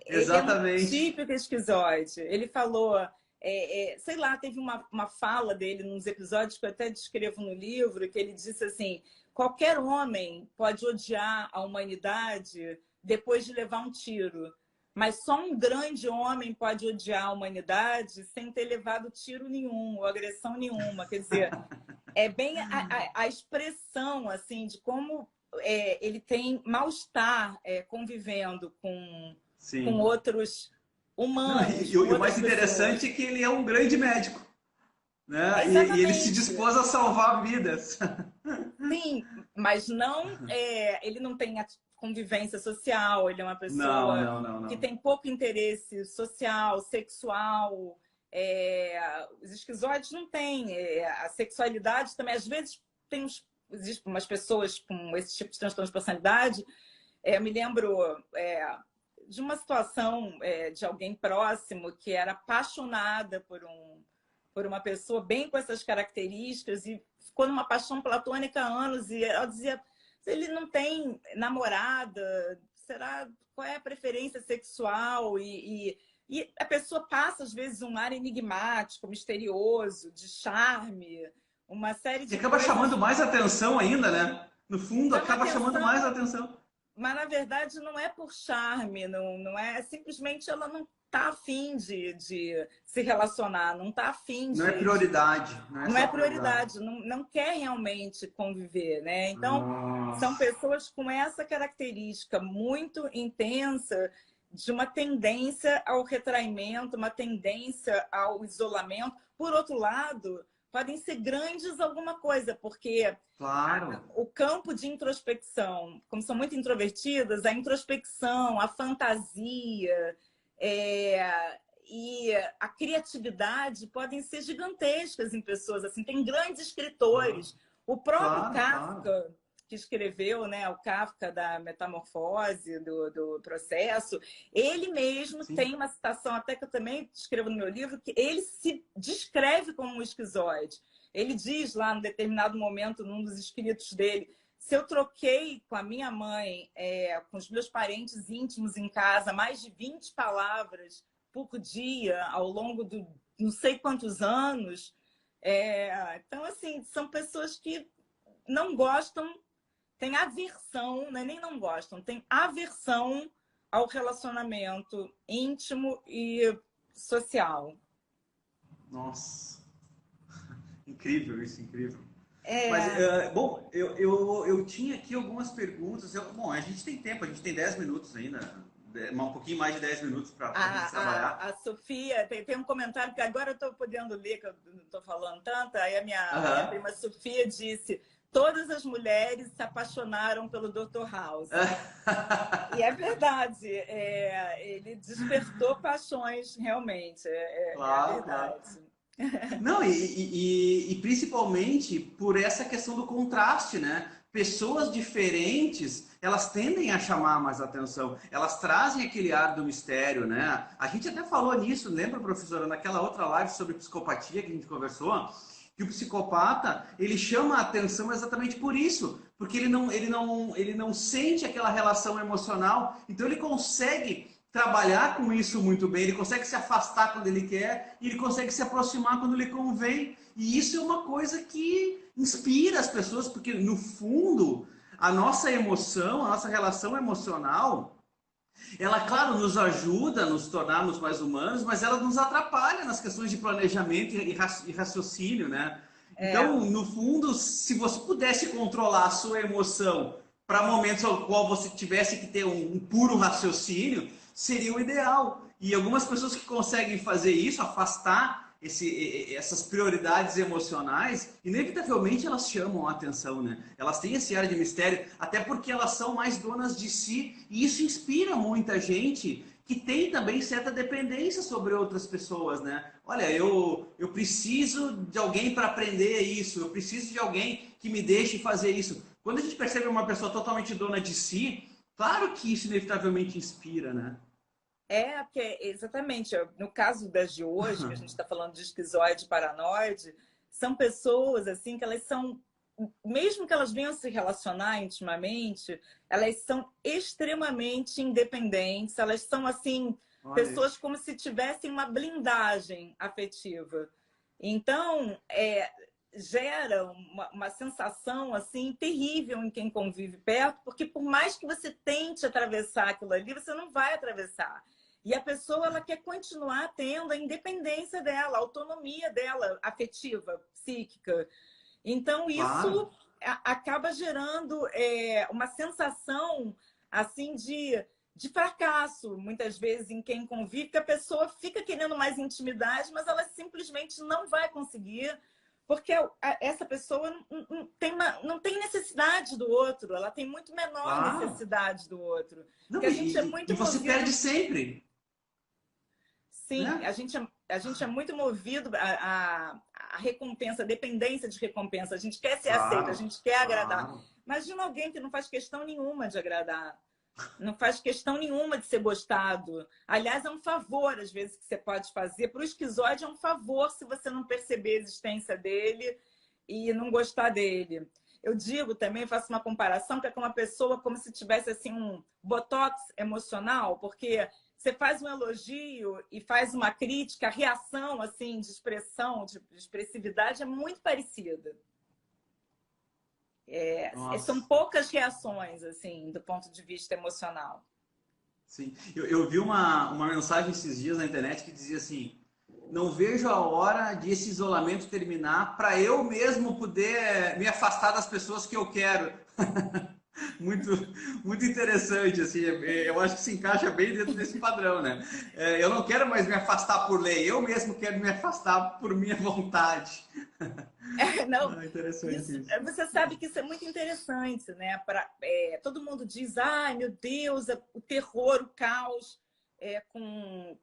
Exatamente. Ele é um típico esquizoide. Ele falou, sei lá, teve uma fala dele nos episódios que eu até descrevo no livro, que ele disse assim, qualquer homem pode odiar a humanidade depois de levar um tiro, mas só um grande homem pode odiar a humanidade sem ter levado tiro nenhum, ou agressão nenhuma. Quer dizer, é bem a expressão assim, de como... ele tem mal-estar convivendo com outros humanos. E o mais interessante é que ele é um grande médico. Né? E ele se dispôs a salvar vidas. Sim, mas não, ele não tem a convivência social, ele é uma Não, pessoa não, não, que não. tem pouco interesse social, sexual. Os esquizoides não têm. A sexualidade também, às vezes, existem umas pessoas com esse tipo de transtorno de personalidade. Eu me lembro de uma situação de alguém próximo que era apaixonada por uma pessoa bem com essas características e ficou numa paixão platônica há anos e ela dizia, ele não tem namorada, será qual é a preferência sexual? E a pessoa passa, às vezes, um ar enigmático, misterioso, de charme, uma série E de acaba chamando coisas. mais atenção ainda, né? No fundo, Chama acaba chamando mais atenção, atenção. mas na verdade não é por charme, não é simplesmente ela não está afim de se relacionar, não está afim Não é prioridade, não é não é só prioridade. prioridade, não quer realmente conviver, né? Então, são Nossa. pessoas com essa característica muito intensa de uma tendência ao retraimento, uma tendência ao isolamento. Por outro lado, podem ser grandes alguma coisa, porque Claro. o campo de introspecção, como são muito introvertidas, a introspecção, a fantasia, e a criatividade podem ser gigantescas em pessoas assim. Tem grandes Claro, escritores. O próprio claro, claro. Kafka, que escreveu, né, o Kafka da Metamorfose, do Processo, ele mesmo Sim. tem uma citação, até que eu também escrevo no meu livro, que ele se descreve como um esquizoide. Ele diz lá, num determinado momento, num dos escritos dele, se eu troquei com a minha mãe, com os meus parentes íntimos em casa, mais de 20 palavras por dia, ao longo de não sei quantos anos. Então, assim, são pessoas que não gostam, têm aversão, né? Nem não gostam, têm aversão ao relacionamento íntimo e social. Nossa. Incrível isso, incrível. Mas, É... bom, eu tinha aqui algumas perguntas. Bom, a gente tem tempo, a gente tem 10 minutos ainda, um pouquinho mais de 10 minutos para a gente trabalhar. A Sofia, tem um comentário que agora eu estou podendo ler, que eu não estou falando tanto. Aí a minha Aham. prima Sofia disse: todas as mulheres se apaixonaram pelo Dr. House. E é verdade, ele despertou paixões, realmente, é a Claro, claro. verdade. Não, e principalmente por essa questão do contraste, né? Pessoas diferentes, elas tendem a chamar mais atenção, elas trazem aquele ar do mistério, né? A gente até falou nisso, lembra, professora, naquela outra live sobre psicopatia que a gente conversou, que o psicopata, ele chama a atenção exatamente por isso, porque ele não sente aquela relação emocional, então ele consegue trabalhar com isso muito bem, ele consegue se afastar quando ele quer e ele consegue se aproximar quando lhe convém. E isso é uma coisa que inspira as pessoas, porque no fundo, a nossa emoção, a nossa relação emocional, ela, claro, nos ajuda a nos tornarmos mais humanos, mas ela nos atrapalha nas questões de planejamento e raciocínio, né? É, Então, no fundo, se você pudesse controlar a sua emoção para momentos ao qual você tivesse que ter um puro raciocínio, seria o ideal. E algumas pessoas que conseguem fazer isso, afastar essas prioridades emocionais, inevitavelmente elas chamam a atenção, né? Elas têm esse ar de mistério, até porque elas são mais donas de si, e isso inspira muita gente que tem também certa dependência sobre outras pessoas, né? Olha, eu preciso de alguém para aprender isso, eu preciso de alguém que me deixe fazer isso. Quando a gente percebe uma pessoa totalmente dona de si, claro que isso inevitavelmente inspira, né? porque exatamente, no caso das de hoje, que a gente está falando de esquizoide, paranoide, são pessoas assim que elas são, mesmo que elas venham se relacionar intimamente, elas são extremamente independentes, elas são assim, Olha pessoas isso. como se tivessem uma blindagem afetiva. Então, gera uma sensação assim terrível em quem convive perto, porque por mais que você tente atravessar aquilo ali, você não vai atravessar. E a pessoa ela quer continuar tendo a independência dela, a autonomia dela, afetiva, psíquica. Então, Claro. isso acaba gerando uma sensação assim de fracasso, muitas vezes, em quem convive, que a pessoa fica querendo mais intimidade, mas ela simplesmente não vai conseguir, Porque essa pessoa não tem necessidade do outro, ela tem muito menor Claro. necessidade do outro. Não, Porque a gente é e muito você perde movido. sempre, Sim, né? a gente é muito movido a recompensa, a dependência de recompensa. A gente quer ser aceito, a Claro, gente quer agradar. claro. Imagina alguém que não faz questão nenhuma de agradar. Não faz questão nenhuma de ser gostado. Aliás, é um favor, às vezes, que você pode fazer. Para o esquizoide, é um favor se você não perceber a existência dele e não gostar dele. Eu digo também, faço uma comparação, que é com uma pessoa como se tivesse assim, um botox emocional, porque você faz um elogio e faz uma crítica, a reação assim, de expressão, de expressividade é muito parecida. São Nossa, poucas reações, assim, do ponto de vista emocional. sim. Eu vi uma mensagem esses dias na internet que dizia assim: não vejo a hora de esse isolamento terminar para eu mesmo poder me afastar das pessoas que eu quero. Muito, muito interessante, assim, eu acho que se encaixa bem dentro desse padrão, né? Eu não quero mais me afastar por lei, eu mesmo quero me afastar por minha vontade. Não, Interessante isso. você sabe que isso é muito interessante, né? Todo mundo diz, ai meu Deus, o terror, o caos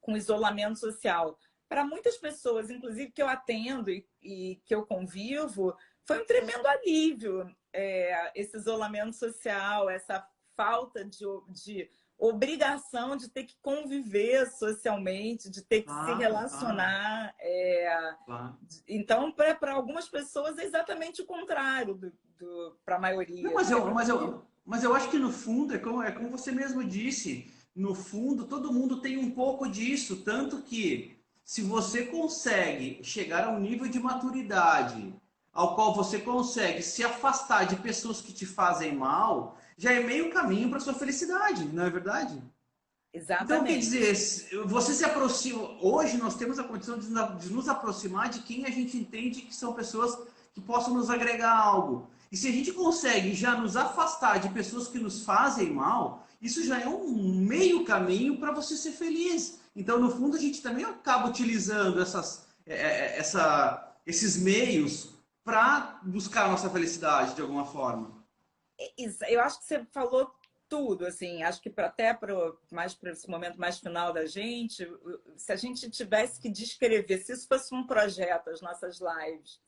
com isolamento social. Para muitas pessoas, inclusive que eu atendo e que eu convivo, foi um tremendo alívio esse isolamento social, essa falta de obrigação de ter que conviver socialmente, de ter que se Claro, claro, relacionar. claro. Então, para algumas pessoas é exatamente o contrário para a Não, maioria, do que para mim. mas eu acho que no fundo, é como você mesmo disse, no fundo todo mundo tem um pouco disso, tanto que se você consegue chegar a um nível de maturidade ao qual você consegue se afastar de pessoas que te fazem mal, já é meio caminho para sua felicidade, não é verdade? Então, quer dizer, Exatamente. você se aproxima. Hoje nós temos a condição de nos aproximar de quem a gente entende que são pessoas que possam nos agregar algo. E se a gente consegue já nos afastar de pessoas que nos fazem mal, isso já é um meio caminho para você ser feliz. Então, no fundo, a gente também acaba utilizando esses meios para buscar a nossa felicidade de alguma forma. Eu acho que você falou tudo, assim, acho que até mais para esse momento mais final da gente, se a gente tivesse que descrever, se isso fosse um projeto, as nossas lives,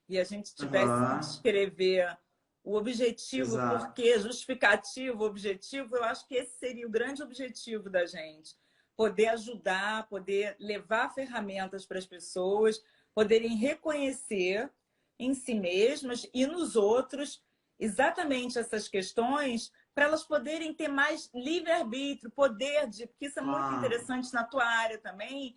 e a gente tivesse que Aham, descrever o objetivo, o exato. porquê, justificativo, objetivo, eu acho que esse seria o grande objetivo da gente. Poder ajudar, poder levar ferramentas para as pessoas poderem reconhecer em si mesmas e nos outros exatamente essas questões para elas poderem ter mais livre-arbítrio, poder de, porque isso é muito Claro, interessante na tua área também,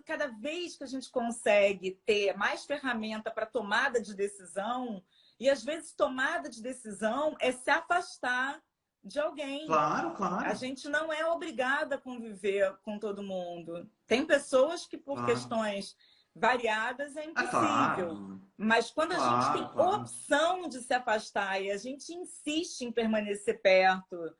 cada vez que a gente consegue ter mais ferramenta para tomada de decisão, e às vezes tomada de decisão é se afastar de alguém. claro, A claro. gente não é obrigada a conviver com todo mundo. Tem pessoas que, por Claro. questões variadas, é Ah, impossível. claro, Mas quando a gente claro, tem claro. opção de se afastar e a gente insiste em permanecer perto,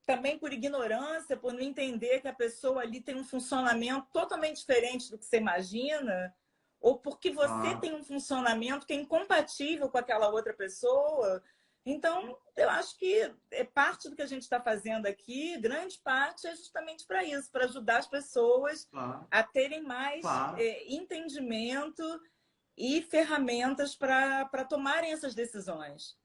também por ignorância, por não entender que a pessoa ali tem um funcionamento totalmente diferente do que você imagina, ou porque você Claro. tem um funcionamento que é incompatível com aquela outra pessoa. Então, eu acho que parte do que a gente está fazendo aqui, grande parte, é justamente para isso, para ajudar as pessoas Claro, a terem mais claro. entendimento e ferramentas para tomarem essas decisões.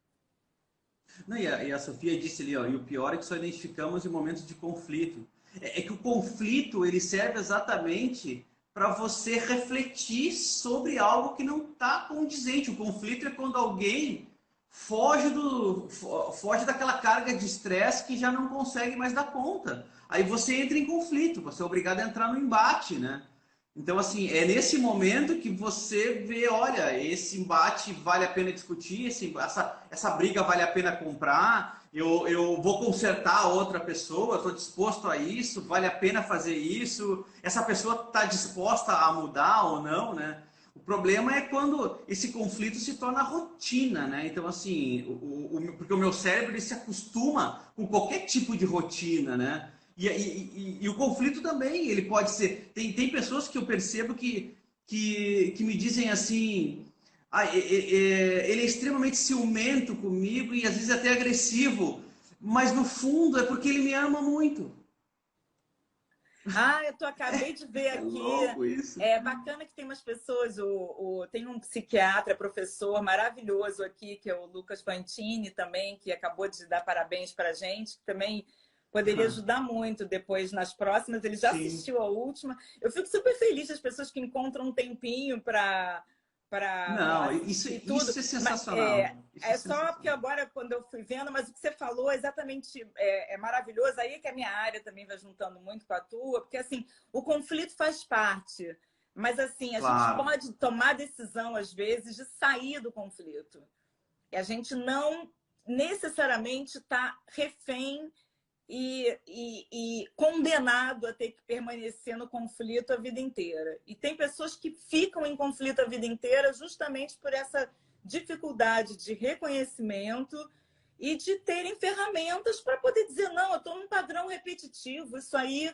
Não, e a Sofia disse ali, ó, e o pior é que só identificamos em momentos de conflito. É que o conflito ele serve exatamente para você refletir sobre algo que não está condizente. O conflito é quando alguém foge daquela carga de estresse que já não consegue mais dar conta. Aí você entra em conflito, você é obrigado a entrar no embate, né? Então, assim, é nesse momento que você vê, olha, esse embate vale a pena discutir, essa briga vale a pena comprar, eu vou consertar a outra pessoa, estou disposto a isso, vale a pena fazer isso, essa pessoa está disposta a mudar ou não, né? O problema é quando esse conflito se torna rotina, né? Então, assim, porque o meu cérebro ele se acostuma com qualquer tipo de rotina, né? E o conflito também, ele pode ser. Tem pessoas que eu percebo que que me dizem assim, ele é extremamente ciumento comigo e às vezes até agressivo, mas no fundo é porque ele me ama muito. Acabei de ver É aqui. louco isso. É bacana que tem umas pessoas, tem um psiquiatra, professor maravilhoso aqui, que é o Lucas Fantini também, que acabou de dar parabéns para a gente, que também poderia ajudar muito depois nas próximas. Ele já assistiu a última. Eu fico super feliz das pessoas que encontram um tempinho para Não, isso é sensacional. É só porque agora, quando eu fui vendo, mas o que você falou exatamente é maravilhoso. Aí é que a minha área também vai juntando muito com a tua, porque assim, o conflito faz parte. Mas assim, a gente pode tomar decisão, às vezes, de sair do conflito. E a gente não necessariamente está refém e condenado a ter que permanecer no conflito a vida inteira. E tem pessoas que ficam em conflito a vida inteira justamente por essa dificuldade de reconhecimento e de terem ferramentas para poder dizer, não, eu estou num padrão repetitivo, isso aí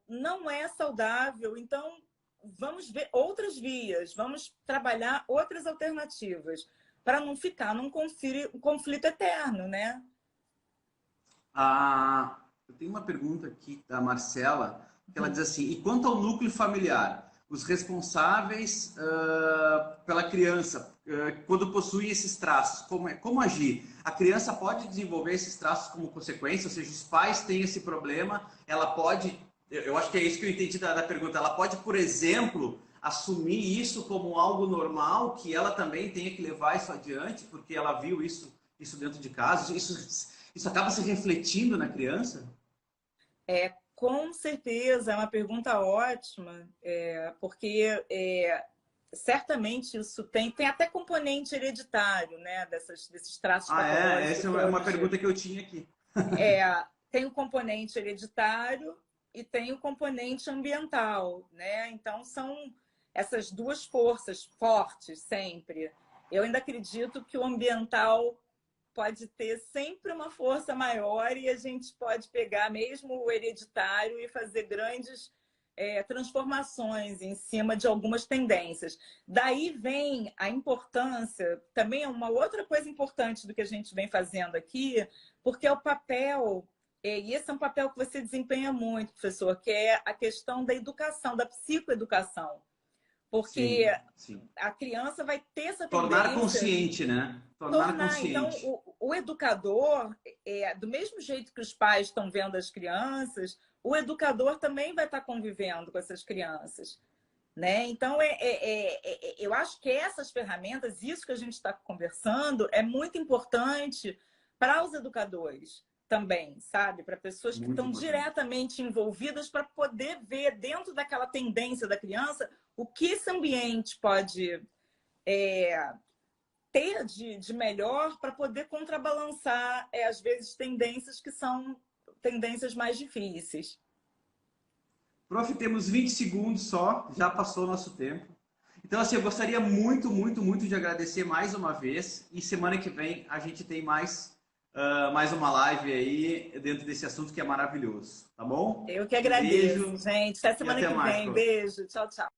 não é saudável, então vamos ver outras vias, vamos trabalhar outras alternativas para não ficar num conflito eterno, né? Eu tenho uma pergunta aqui da Marcela, que ela diz assim, e quanto ao núcleo familiar, os responsáveis pela criança, quando possuem esses traços, como agir? A criança pode desenvolver esses traços como consequência, ou seja, os pais têm esse problema, ela pode, eu acho que é isso que eu entendi da pergunta, ela pode, por exemplo, assumir isso como algo normal, que ela também tenha que levar isso adiante, porque ela viu isso dentro de casa, isso acaba se refletindo na criança? Com certeza, é uma pergunta ótima, porque certamente isso tem até componente hereditário, né, desses traços patológicos. Essa é uma pergunta que eu tinha aqui. Tem o componente hereditário e tem o componente ambiental, né? Então, são essas duas forças fortes sempre. Eu ainda acredito que o ambiental pode ter sempre uma força maior e a gente pode pegar mesmo o hereditário e fazer grandes transformações em cima de algumas tendências. Daí vem a importância, também é uma outra coisa importante do que a gente vem fazendo aqui, porque é o papel, e esse é um papel que você desempenha muito, professor, que é a questão da educação, da psicoeducação. Porque sim. a criança vai ter essa tendência... Tornar consciente, né? Tornar consciente. Então, o educador, do mesmo jeito que os pais estão vendo as crianças, o educador também vai estar convivendo com essas crianças. Né? Então, eu acho que essas ferramentas, isso que a gente está conversando, é muito importante para os educadores também, sabe? Para pessoas que estão diretamente envolvidas para poder ver dentro daquela tendência da criança o que esse ambiente pode ter de melhor para poder contrabalançar, às vezes, tendências que são tendências mais difíceis. Prof, temos 20 segundos só, já passou o nosso tempo. Então, assim, eu gostaria muito, muito, muito de agradecer mais uma vez. E semana que vem a gente tem mais uma live aí dentro desse assunto que é maravilhoso. Tá bom? Eu que agradeço, Beijo, gente. Até semana que vem. Prof. Beijo. Tchau, tchau.